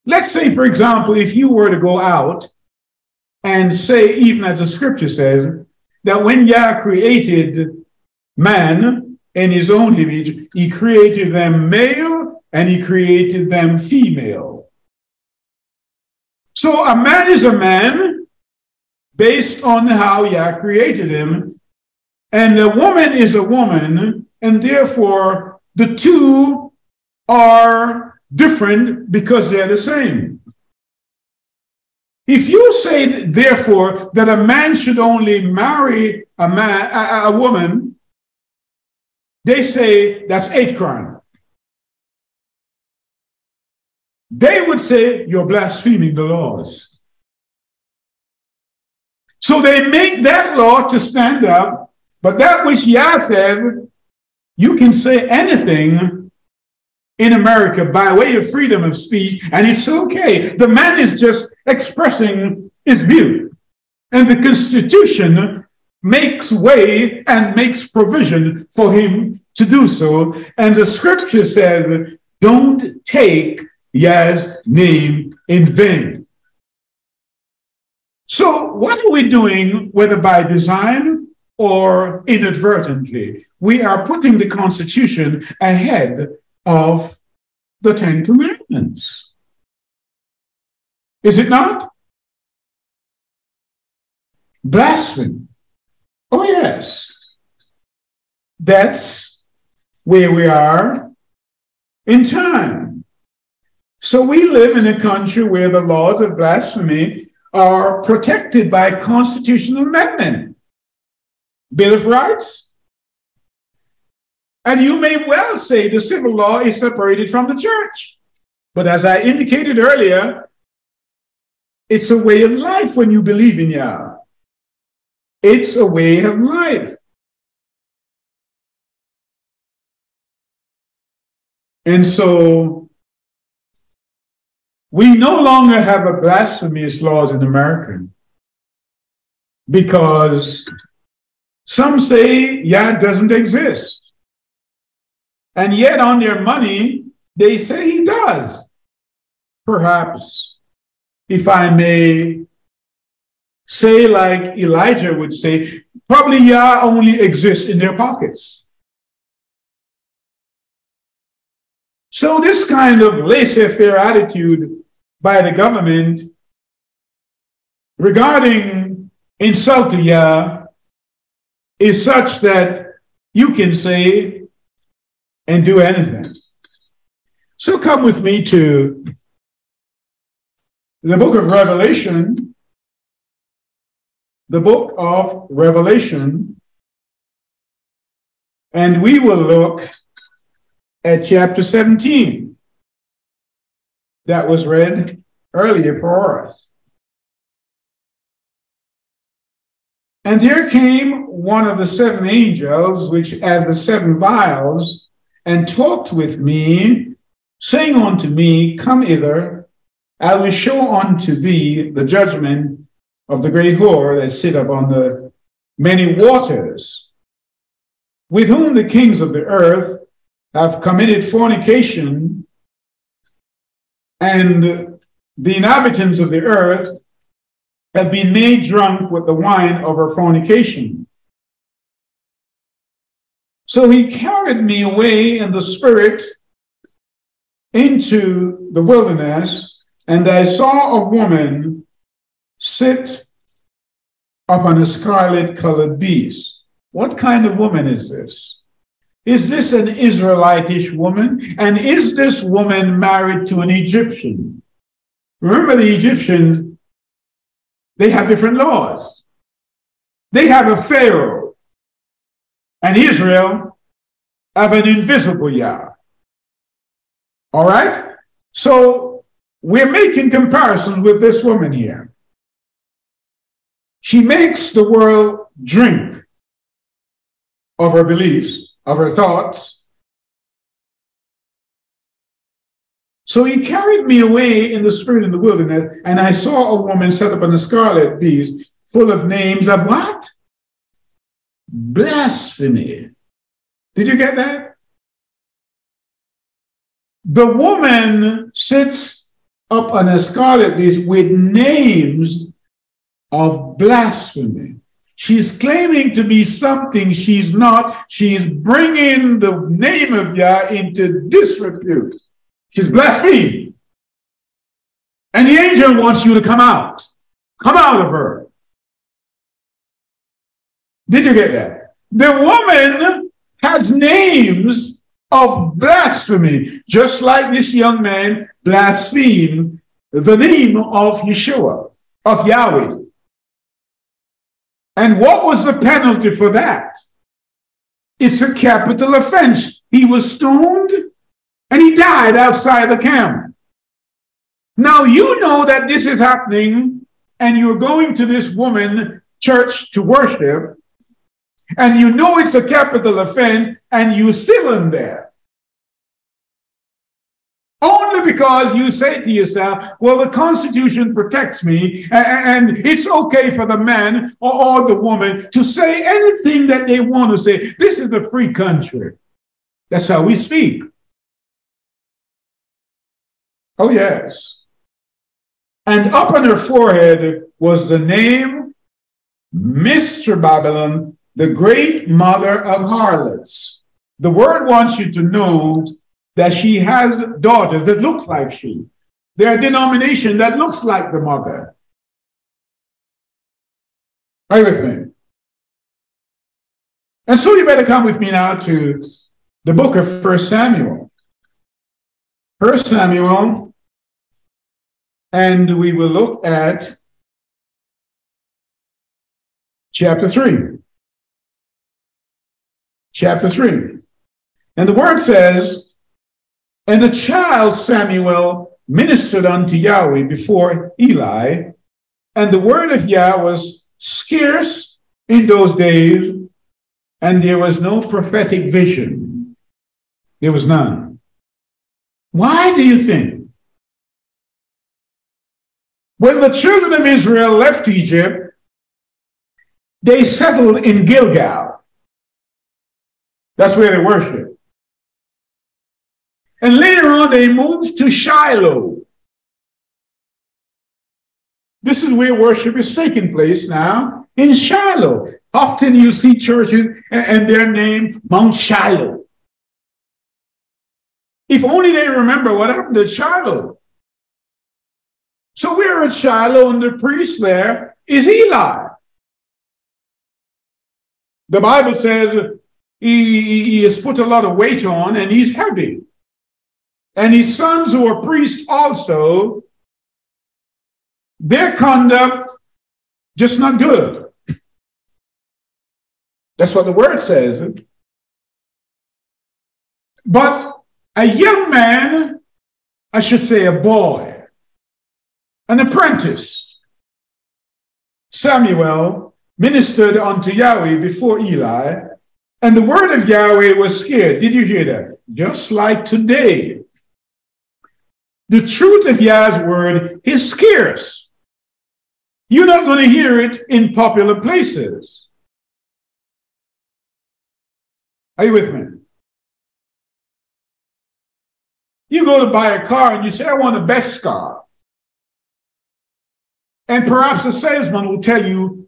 Let's say, for example, if you were to go out and say, even as the scripture says, that when Yah created man in his own image, he created them male and he created them female. So a man is a man based on how Yah created him, and a woman is a woman, and therefore the two are different because they're the same. If you say, therefore, that a man should only marry a woman, they say that's hate crime. They would say you're blaspheming the laws. So they make that law to stand up, but that which Yah said, you can say anything in America by way of freedom of speech, and it's okay. The man is just expressing his view. And the Constitution makes way and makes provision for him to do so. And the scripture says, don't take Yah's name in vain. So what are we doing, whether by design or inadvertently? We are putting the Constitution ahead of the Ten Commandments. Is it not? Blasphemy. Oh, yes. That's where we are in time. So we live in a country where the laws of blasphemy are protected by constitutional amendment, Bill of Rights. And you may well say the civil law is separated from the church. But as I indicated earlier, it's a way of life when you believe in Yah. It's a way of life. And so we no longer have a blasphemous laws in America because some say Yah doesn't exist. And yet on their money, they say he does. Perhaps, if I may say like Elijah would say, probably Yah only exists in their pockets. So this kind of laissez-faire attitude by the government regarding insult to Yah is such that you can say and do anything. So come with me to the book of Revelation, and we will look at chapter 17 that was read earlier for us. And there came one of the seven angels, which had the seven vials, and talked with me, saying unto me, come hither, I will show unto thee the judgment of the great whore that sit upon the many waters, with whom the kings of the earth have committed fornication, and the inhabitants of the earth have been made drunk with the wine of her fornication. So he carried me away in the spirit into the wilderness, and I saw a woman sit upon a scarlet-colored beast. What kind of woman is this? Is this an Israelitish woman? And is this woman married to an Egyptian? Remember, the Egyptians, they have different laws. They have a Pharaoh, and Israel have an invisible Yah. All right? So we're making comparisons with this woman here. She makes the world drink of her beliefs, of her thoughts. So he carried me away in the spirit in the wilderness, and I saw a woman set up on a scarlet beast, full of names of what? Blasphemy. Did you get that? The woman sits up on a scarlet beast with names of blasphemy. She's claiming to be something she's not. She's bringing the name of Yah into disrepute. She's blaspheming. And the angel wants you to come out. Come out of her. Did you get that? The woman has names of blasphemy, just like this young man blasphemed the name of Yeshua, of Yahweh. And what was the penalty for that? It's a capital offense. He was stoned and he died outside the camp. Now you know that this is happening, and you're going to this woman church to worship, and you know it's a capital offense, and you're still in there. Only because you say to yourself, well, the Constitution protects me, and it's okay for the man or the woman to say anything that they want to say. This is a free country. That's how we speak. Oh, yes. And up on her forehead was the name Mr. Babylon, the great mother of harlots. The word wants you to know that she has daughters that look like she. They're a denomination that looks like the mother. Are you with me? And so you better come with me now to the book of 1 Samuel. 1 Samuel, and we will look at chapter 3. Chapter 3. And the word says, and the child Samuel ministered unto Yahweh before Eli, and the word of Yah was scarce in those days, and there was no prophetic vision. There was none. Why do you think? When the children of Israel left Egypt, they settled in Gilgal. That's where they worshiped. And later on, they moved to Shiloh. This is where worship is taking place now, in Shiloh. Often you see churches and their name, Mount Shiloh. If only they remember what happened at Shiloh. So we're at Shiloh, and the priest there is Eli. The Bible says he has put a lot of weight on, and he's heavy. And his sons who are priests also, their conduct just not good. That's what the word says. But a young man, I should say a boy, an apprentice, Samuel, ministered unto Yahweh before Eli, and the word of Yahweh was scarce. Did you hear that? Just like today. The truth of Yah's word is scarce. You're not going to hear it in popular places. Are you with me? You go to buy a car and you say, I want the best car. And perhaps the salesman will tell you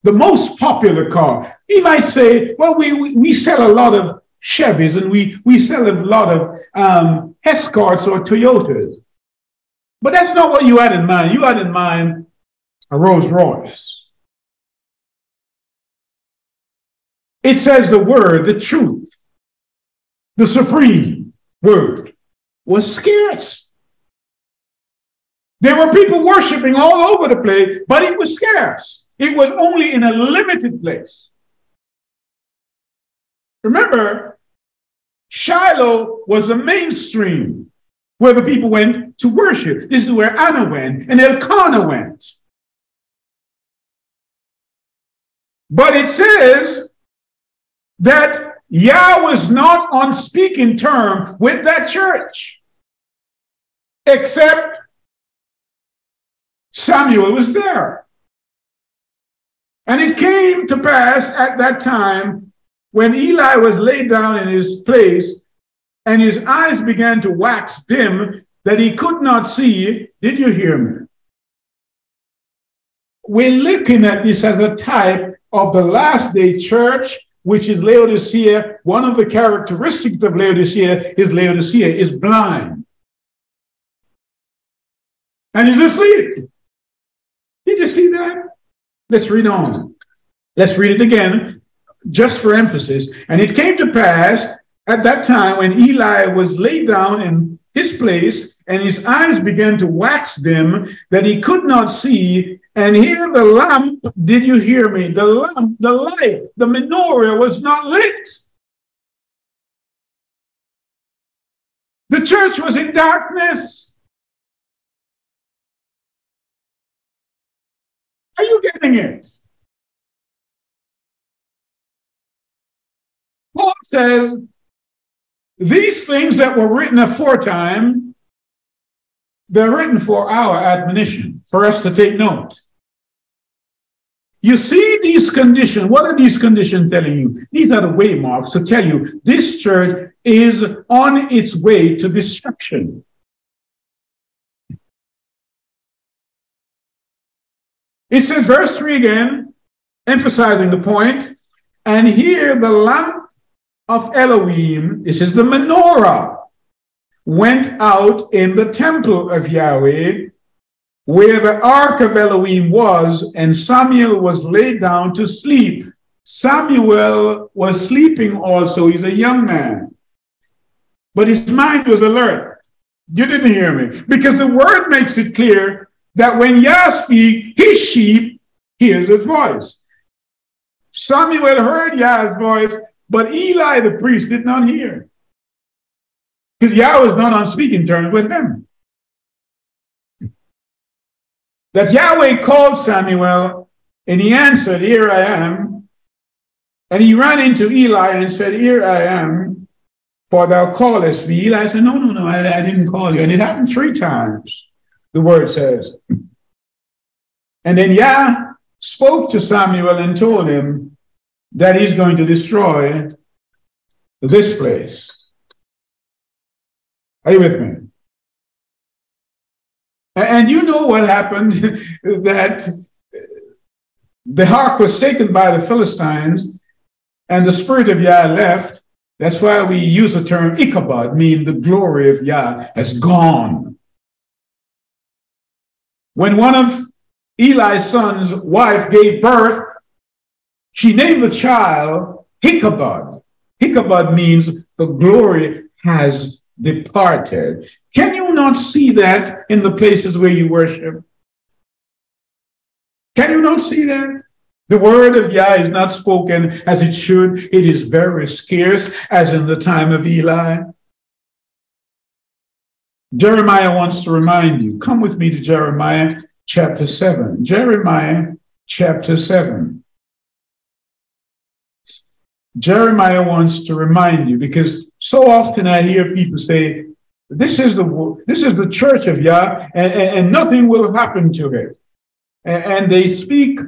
the most popular car. He might say, well, we sell a lot of Chevys and we sell a lot of Escorts or Toyotas. But that's not what you had in mind. You had in mind a Rolls Royce. It says the word, the truth, the supreme word was scarce. There were people worshiping all over the place, but it was scarce. It was only in a limited place. Remember, Shiloh was the mainstream where the people went to worship. This is where Anna went and Elkanah went. But it says that Yah was not on speaking terms with that church, except Samuel was there. And it came to pass at that time when Eli was laid down in his place and his eyes began to wax dim that he could not see. Did you hear me? We're looking at this as a type of the last day church, which is Laodicea. One of the characteristics of Laodicea is blind. And he's asleep. Did you see that? Let's read on. Let's read it again, just for emphasis. And it came to pass at that time when Eli was laid down in his place and his eyes began to wax dim that he could not see. And here the lamp, did you hear me? The lamp, the light, the menorah was not lit. The church was in darkness. Are you getting it? Paul says, these things that were written aforetime, they're written for our admonition, for us to take note. You see these conditions. What are these conditions telling you? These are the waymarks to tell you this church is on its way to destruction. It says, verse 3 again, emphasizing the point, and here the lamp of Elohim, this is the menorah, went out in the temple of Yahweh, where the ark of Elohim was, and Samuel was laid down to sleep. Samuel was sleeping also. He's a young man. But his mind was alert. You didn't hear me. Because the word makes it clear that when Yah speaks, his sheep hears his voice. Samuel heard Yah's voice, but Eli the priest did not hear. Because Yah was not on speaking terms with him. That Yahweh called Samuel, and he answered, here I am. And he ran into Eli and said, here I am, for thou callest me. Eli said, no, I didn't call you. And it happened 3 times, the word says. And then Yah spoke to Samuel and told him that he's going to destroy this place. Are you with me? And you know what happened, that the ark was taken by the Philistines and the spirit of Yah left. That's why we use the term Ichabod, meaning the glory of Yah has gone. When one of Eli's son's wife gave birth, she named the child Ichabod. Ichabod means the glory has departed. Can you not see that in the places where you worship? Can you not see that? The word of Yah is not spoken as it should. It is very scarce, as in the time of Eli. Jeremiah wants to remind you. Come with me to Jeremiah chapter 7. Jeremiah chapter 7. Jeremiah wants to remind you, because so often I hear people say, This is the church of Yah, and nothing will happen to it. And they speak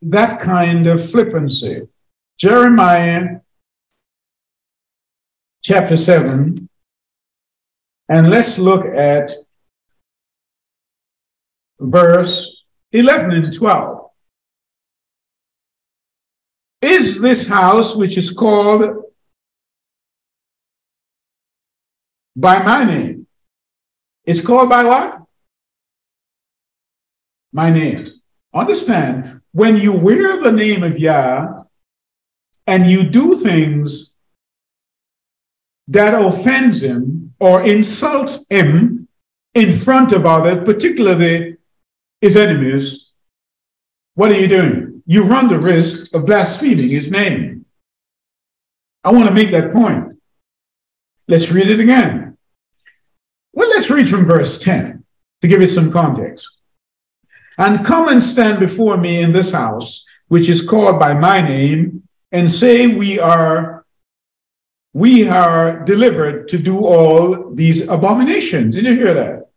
that kind of flippancy. Jeremiah chapter 7, and let's look at verse 11 and 12. Is this house which is called by my name? It's called by what? My name. Understand, when you wear the name of Yah and you do things that offends him or insults him in front of others, particularly his enemies, what are you doing? You run the risk of blaspheming his name. I want to make that point. Let's read it again. Well, let's read from verse 10 to give it some context. And come and stand before me in this house, which is called by my name, and say we are delivered to do all these abominations. Did you hear that?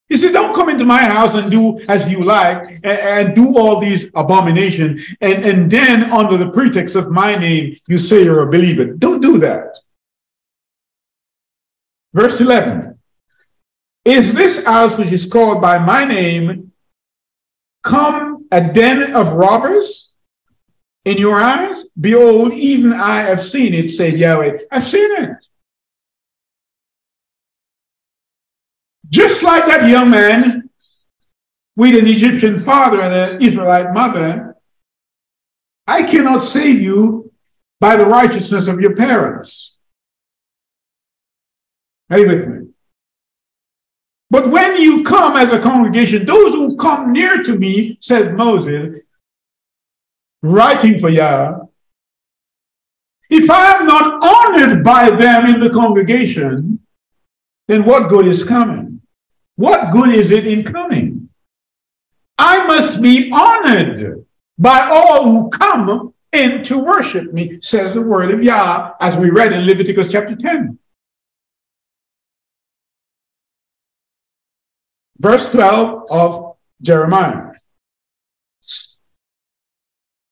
He said, don't come into my house and do as you like and do all these abominations. And then under the pretext of my name, you say you're a believer. Don't do that. Verse 11. Is this house which is called by my name come a den of robbers in your eyes? Behold, even I have seen it, said Yahweh. I've seen it. Just like that young man with an Egyptian father and an Israelite mother, I cannot save you by the righteousness of your parents. Are you with me? But when you come as a congregation, those who come near to me, says Moses, writing for Yah, if I am not honored by them in the congregation, then what good is coming? What good is it in coming? I must be honored by all who come in to worship me, says the word of Yah, as we read in Leviticus chapter 10. Verse 12 of Jeremiah.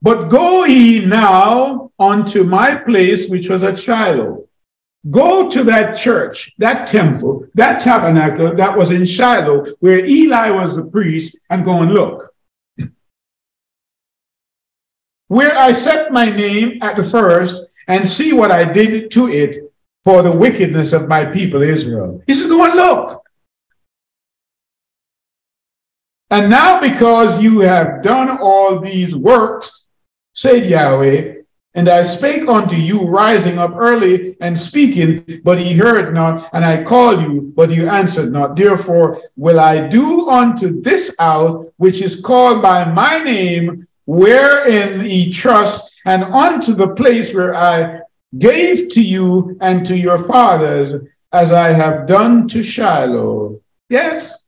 But go ye now unto my place, which was at Shiloh. Go to that church, that temple, that tabernacle that was in Shiloh, where Eli was the priest, and go and look. Where I set my name at the first, and see what I did to it for the wickedness of my people Israel. He said, go and look. And now because you have done all these works, said Yahweh, and I spake unto you, rising up early and speaking, but ye heard not, and I called you, but you answered not. Therefore will I do unto this house, which is called by my name, wherein ye trust, and unto the place where I gave to you and to your fathers, as I have done to Shiloh. Yes.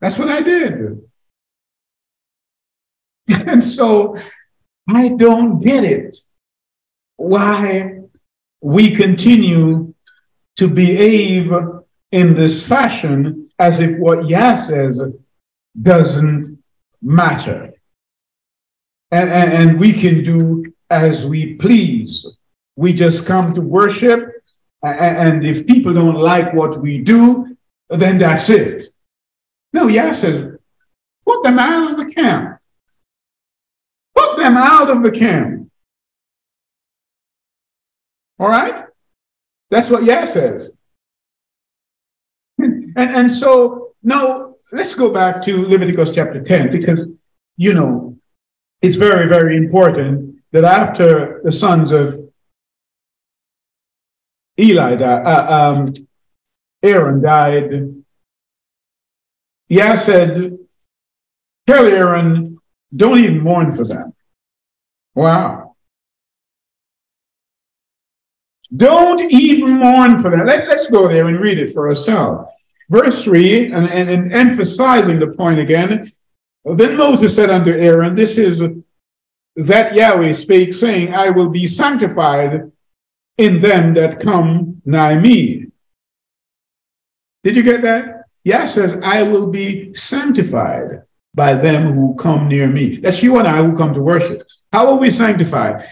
That's what I did. And so I don't get it. Why we continue to behave in this fashion as if what Yah says doesn't matter. And we can do as we please. We just come to worship, and if people don't like what we do, then that's it. No, Yah says, put them out of the camp. Put them out of the camp. All right? That's what Yah says. And so, no, let's go back to Leviticus chapter 10, because, you know, it's very, very important that after the sons of Aaron died, Yah said, tell Aaron, don't even mourn for them. Wow. Don't even mourn for them. Let's go there and read it for ourselves. Verse 3, and emphasizing the point again, then Moses said unto Aaron, this is that Yahweh spake, saying, I will be sanctified in them that come nigh me. Did you get that? Yah says, I will be sanctified by them who come near me. That's you and I who come to worship. How are we sanctified?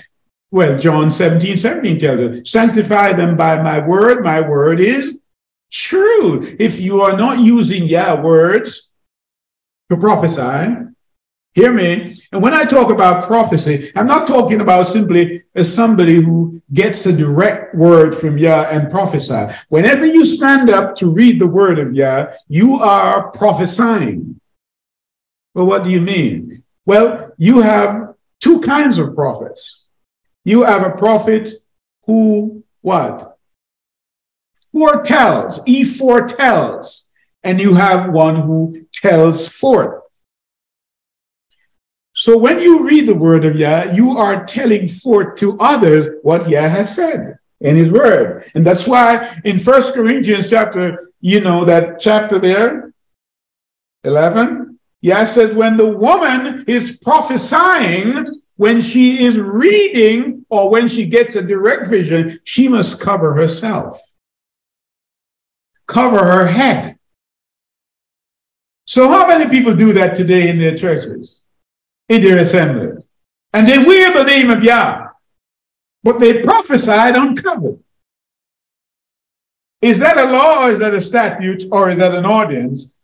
Well, John 17:17 tells us, sanctify them by my word is true. If you are not using Yah words to prophesy, hear me. And when I talk about prophecy, I'm not talking about simply as somebody who gets a direct word from Yah and prophesy. Whenever you stand up to read the word of Yah, you are prophesying. Well, what do you mean? Well, you have two kinds of prophets. You have a prophet who, what? Foretells. He foretells. And you have one who tells forth. So when you read the word of Yah, you are telling forth to others what Yah has said in his word. And that's why in 1 Corinthians chapter, that chapter there, 11, Yah says when the woman is prophesying, when she is reading or when she gets a direct vision, she must cover herself. Cover her head. So how many people do that today in their churches? In their assemblies, and they wear the name of Yah, but they prophesied uncovered. Is that a law, or is that a statute, or is that an ordinance?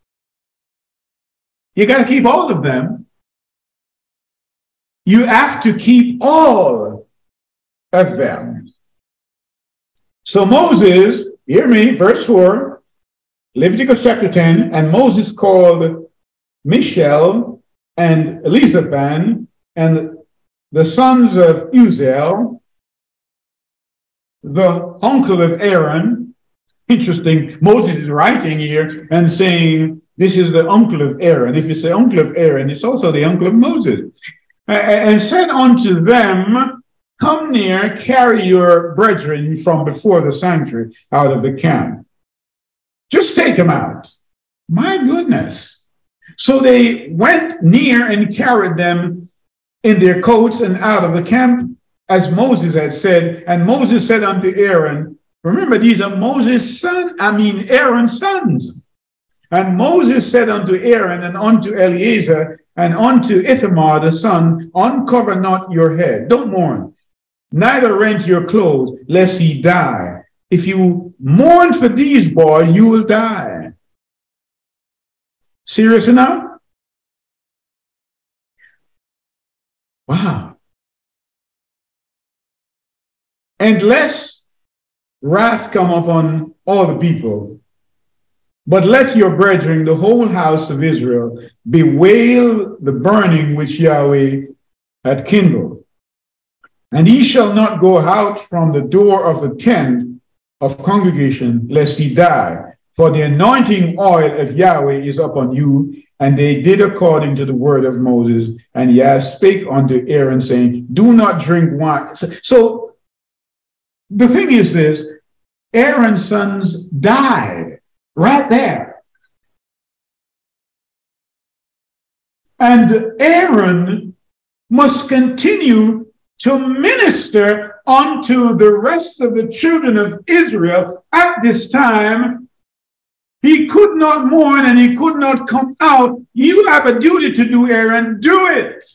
You got to keep all of them. You have to keep all of them. So Moses, hear me, verse 4, Leviticus chapter 10, and Moses called Mishael and Elizaphan, and the sons of Uziel, the uncle of Aaron. Interesting, Moses is writing here and saying, this is the uncle of Aaron. If it's the uncle of Aaron, it's also the uncle of Moses. And said unto them, come near, carry your brethren from before the sanctuary out of the camp. Just take them out. My goodness. So they went near and carried them in their coats and out of the camp, as Moses had said. And Moses said unto Aaron, remember, these are Aaron's sons. And Moses said unto Aaron and unto Eleazar and unto Ithamar the son, uncover not your head, don't mourn, neither rent your clothes, lest he die. If you mourn for these boys, you will die. Serious enough? Wow. And lest wrath come upon all the people, but let your brethren, the whole house of Israel, bewail the burning which Yahweh had kindled. And he shall not go out from the door of the tent of congregation, lest he die. For the anointing oil of Yahweh is upon you. And they did according to the word of Moses. And Yah spake unto Aaron, saying, do not drink wine. So the thing is this, Aaron's sons died right there. And Aaron must continue to minister unto the rest of the children of Israel at this time. He could not mourn and he could not come out. You have a duty to do, Aaron. Do it.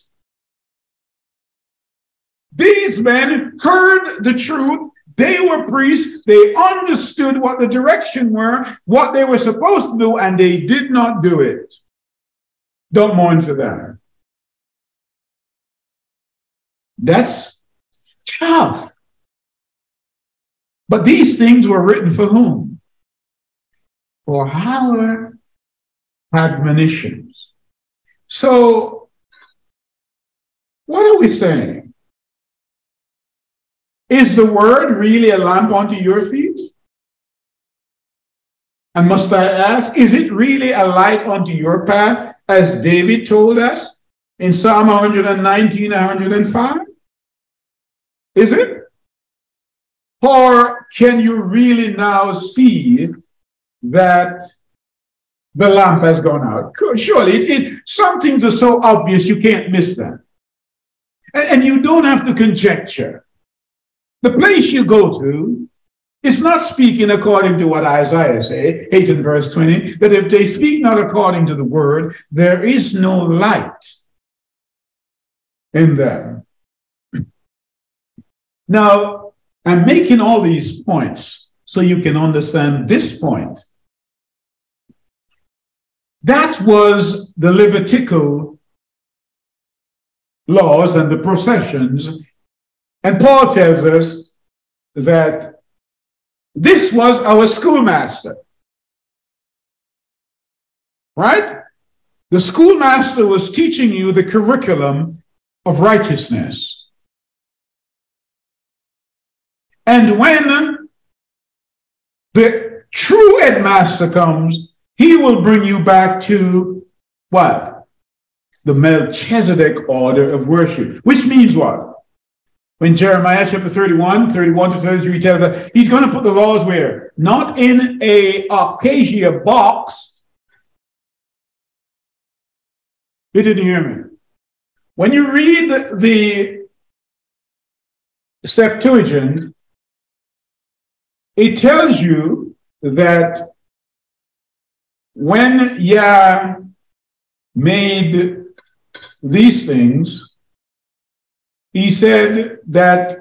These men heard the truth. They were priests. They understood what the direction were, what they were supposed to do, and they did not do it. Don't mourn for that. That's tough. But these things were written for whom? For our admonitions. So, what are we saying? Is the word really a lamp unto your feet? And must I ask, is it really a light unto your path, as David told us in Psalm 119, 105? Is it? Or can you really now see that the lamp has gone out? Surely, some things are so obvious you can't miss them. And you don't have to conjecture. The place you go to is not speaking according to what Isaiah said, 8 and verse 20, that if they speak not according to the word, there is no light in them. Now, I'm making all these points so you can understand this point. That was the Levitical laws and the processions. And Paul tells us that this was our schoolmaster. Right? The schoolmaster was teaching you the curriculum of righteousness. And when the true headmaster comes, he will bring you back to what? The Melchizedek order of worship, which means what? When Jeremiah chapter 31 to 33 tells us he's going to put the laws where? Not in a acacia box. You didn't hear me. When you read the Septuagint, it tells you that when Yah made these things, he said that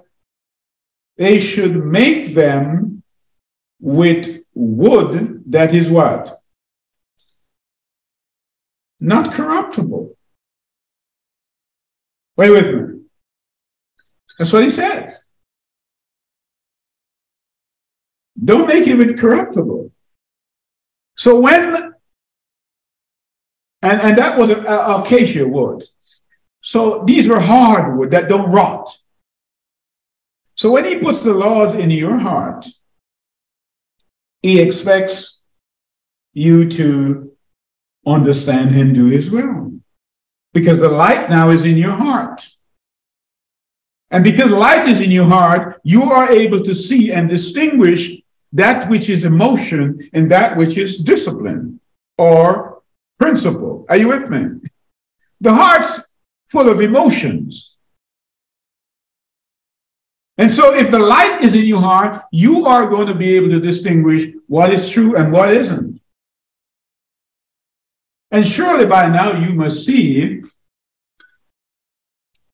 they should make them with wood that is what? Not corruptible. Wait with me. That's what he says. Don't make it with corruptible. So when, and that was acacia wood. So these were hardwood that don't rot. So when he puts the laws in your heart, he expects you to understand him do his will. Because the light now is in your heart. And because light is in your heart, you are able to see and distinguish that which is emotion and that which is discipline or principle. Are you with me? The heart's full of emotions. And so if the light is in your heart, you are going to be able to distinguish what is true and what isn't. And surely by now you must see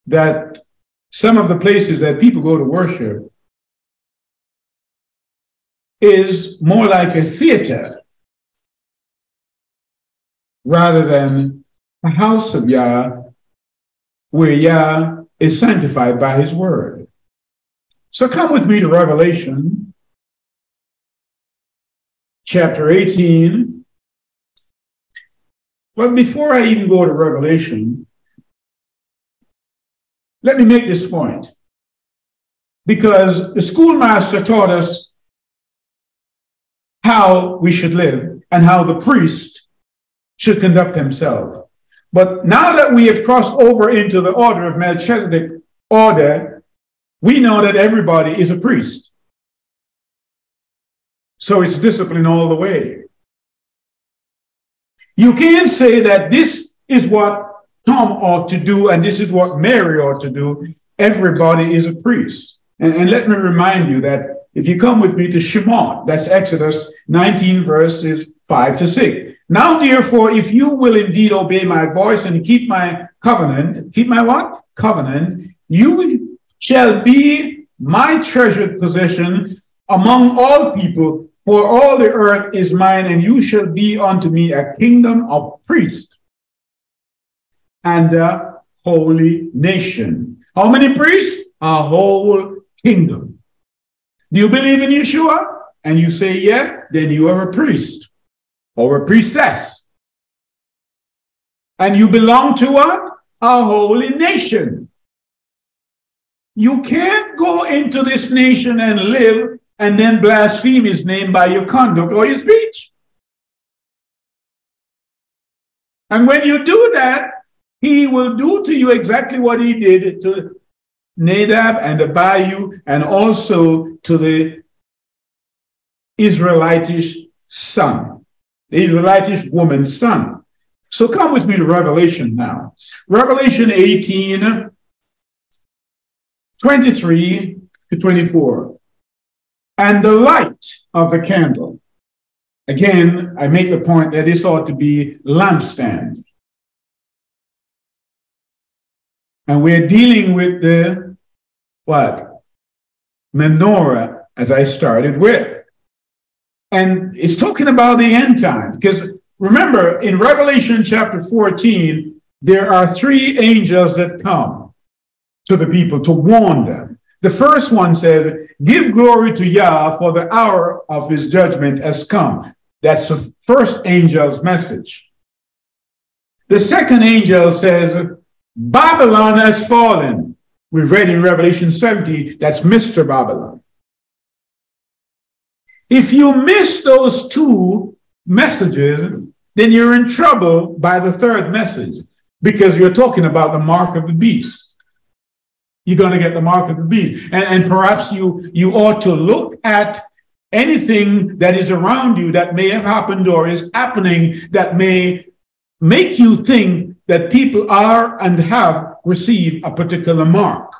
that some of the places that people go to worship is more like a theater rather than a house of Yah, where Yah is sanctified by his word. So come with me to Revelation chapter 18. But before I even go to Revelation, let me make this point. Because the schoolmaster taught us how we should live and how the priest should conduct himself. But now that we have crossed over into the order of Melchizedek order, we know that everybody is a priest. So it's discipline all the way. You can't say that this is what Tom ought to do and this is what Mary ought to do. Everybody is a priest. And let me remind you that if you come with me to Shemot, that's Exodus 19 verses 5 to 6. Now, therefore, if you will indeed obey my voice and keep my covenant, keep my what? Covenant, you shall be my treasured possession among all people, for all the earth is mine, and you shall be unto me a kingdom of priests and a holy nation. How many priests? A whole kingdom. Do you believe in Yeshua? And you say yes, then you are a priest or a priestess. And you belong to what? A holy nation. You can't go into this nation and live and then blaspheme his name by your conduct or your speech. And when you do that, he will do to you exactly what he did to Nadab and Abihu and also to the Israelitish son, the Israelitish woman's son. So come with me to Revelation now. Revelation 18, 23 to 24. And the light of the candle. Again, I make the point that this ought to be lampstand. And we're dealing with the, what? Menorah, as I started with. And it's talking about the end time. Because remember, in Revelation chapter 14, there are three angels that come to the people to warn them. The first one said, give glory to Yah, for the hour of his judgment has come. That's the first angel's message. The second angel says, Babylon has fallen. We've read in Revelation 70, that's Mr. Babylon. If you miss those two messages, then you're in trouble by the third message, because you're talking about the mark of the beast. You're going to get the mark of the beast. And perhaps you ought to look at anything that is around you that may have happened or is happening that may make you think that people are and have received a particular mark.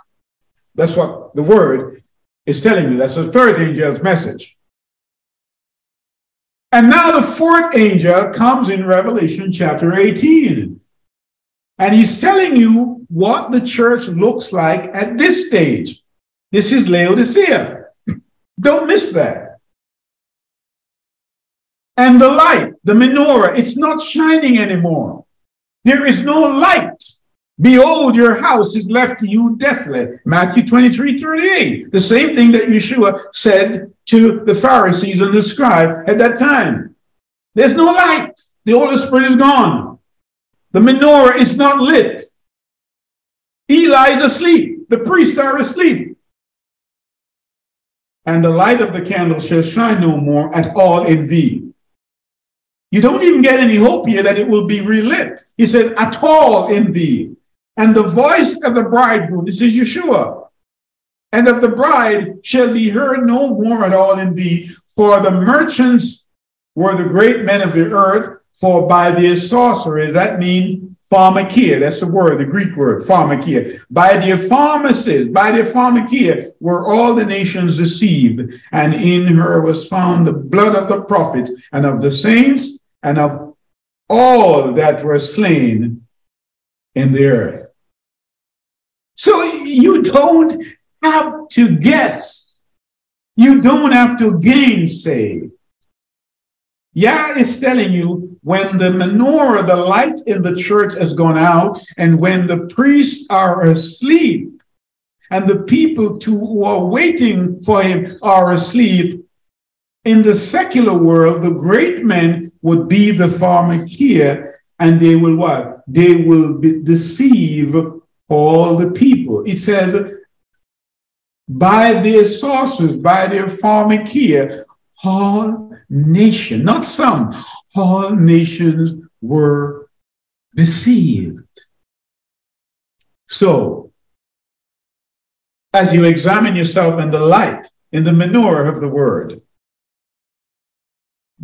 That's what the word is telling you. That's the third angel's message. And now the fourth angel comes in Revelation chapter 18. And he's telling you what the church looks like at this stage. This is Laodicea. Don't miss that. And the light, the menorah, it's not shining anymore. There is no light. Behold, your house is left to you desolate. Matthew 23:38. The same thing that Yeshua said to the Pharisees and the scribe at that time. There's no light. The Holy Spirit is gone. The menorah is not lit. Eli is asleep. The priests are asleep. And the light of the candle shall shine no more at all in thee. You don't even get any hope here that it will be relit. He said, at all in thee. And the voice of the bridegroom, this is Yeshua, and of the bride shall be heard no more at all in thee. For the merchants were the great men of the earth, for by their sorcery, that means pharmakia, that's the word, the Greek word, pharmakia. By their pharmacies, by their pharmakia, were all the nations deceived, and in her was found the blood of the prophets and of the saints and of all that were slain in the earth. So you don't have to guess. You don't have to gainsay. Yah is telling you when the menorah, the light in the church has gone out, and when the priests are asleep, and the people who are waiting for him are asleep, in the secular world, the great men would be the pharmakia, and they will what? They will deceive all the people. It says, by their sorcerers, by their pharmakia, all nations, not some, all nations were deceived. So, as you examine yourself in the light, in the menorah of the word,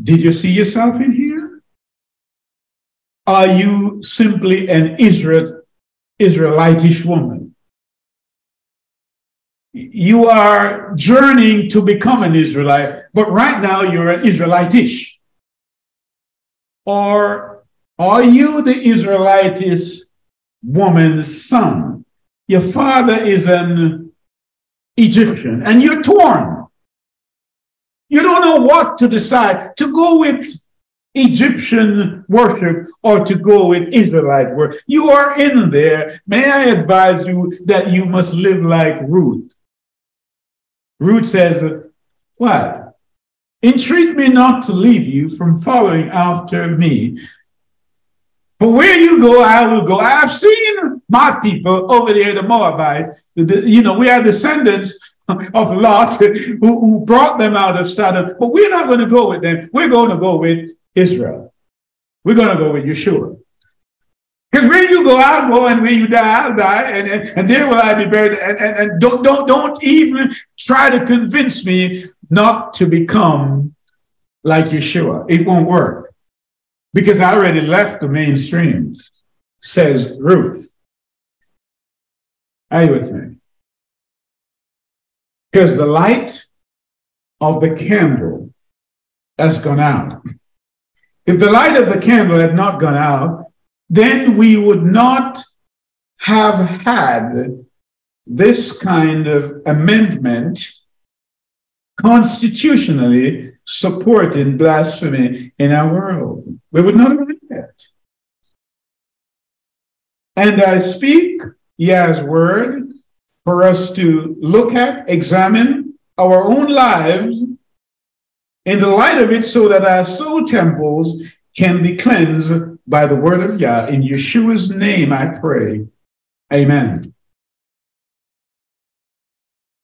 did you see yourself in here? Are you simply an Israelitish woman? You are journeying to become an Israelite, but right now you're an Israelitish. Or are you the Israelitish woman's son? Your father is an Egyptian, and you're torn. You don't know what to decide, to go with Egyptian worship or to go with Israelite worship. You are in there. May I advise you that you must live like Ruth. Ruth says, what? Entreat me not to leave you from following after me. For where you go, I will go. I've seen my people over there, the Moabites. We are descendants of Lot who brought them out of Sodom. But we're not going to go with them. We're going to go with Israel. We're going to go with Yeshua. Because where you go, I'll go, and where you die, I'll die, and there will I be buried. And don't even try to convince me not to become like Yeshua. It won't work. Because I already left the mainstream, says Ruth. Are you with me? because the light of the candle has gone out. If the light of the candle had not gone out, then we would not have had this kind of amendment constitutionally supporting blasphemy in our world. We would not have had that. And I speak Yah's word for us to look at, examine our own lives in the light of it, so that our soul temples can be cleansed by the word of Yah. In Yeshua's name I pray. Amen.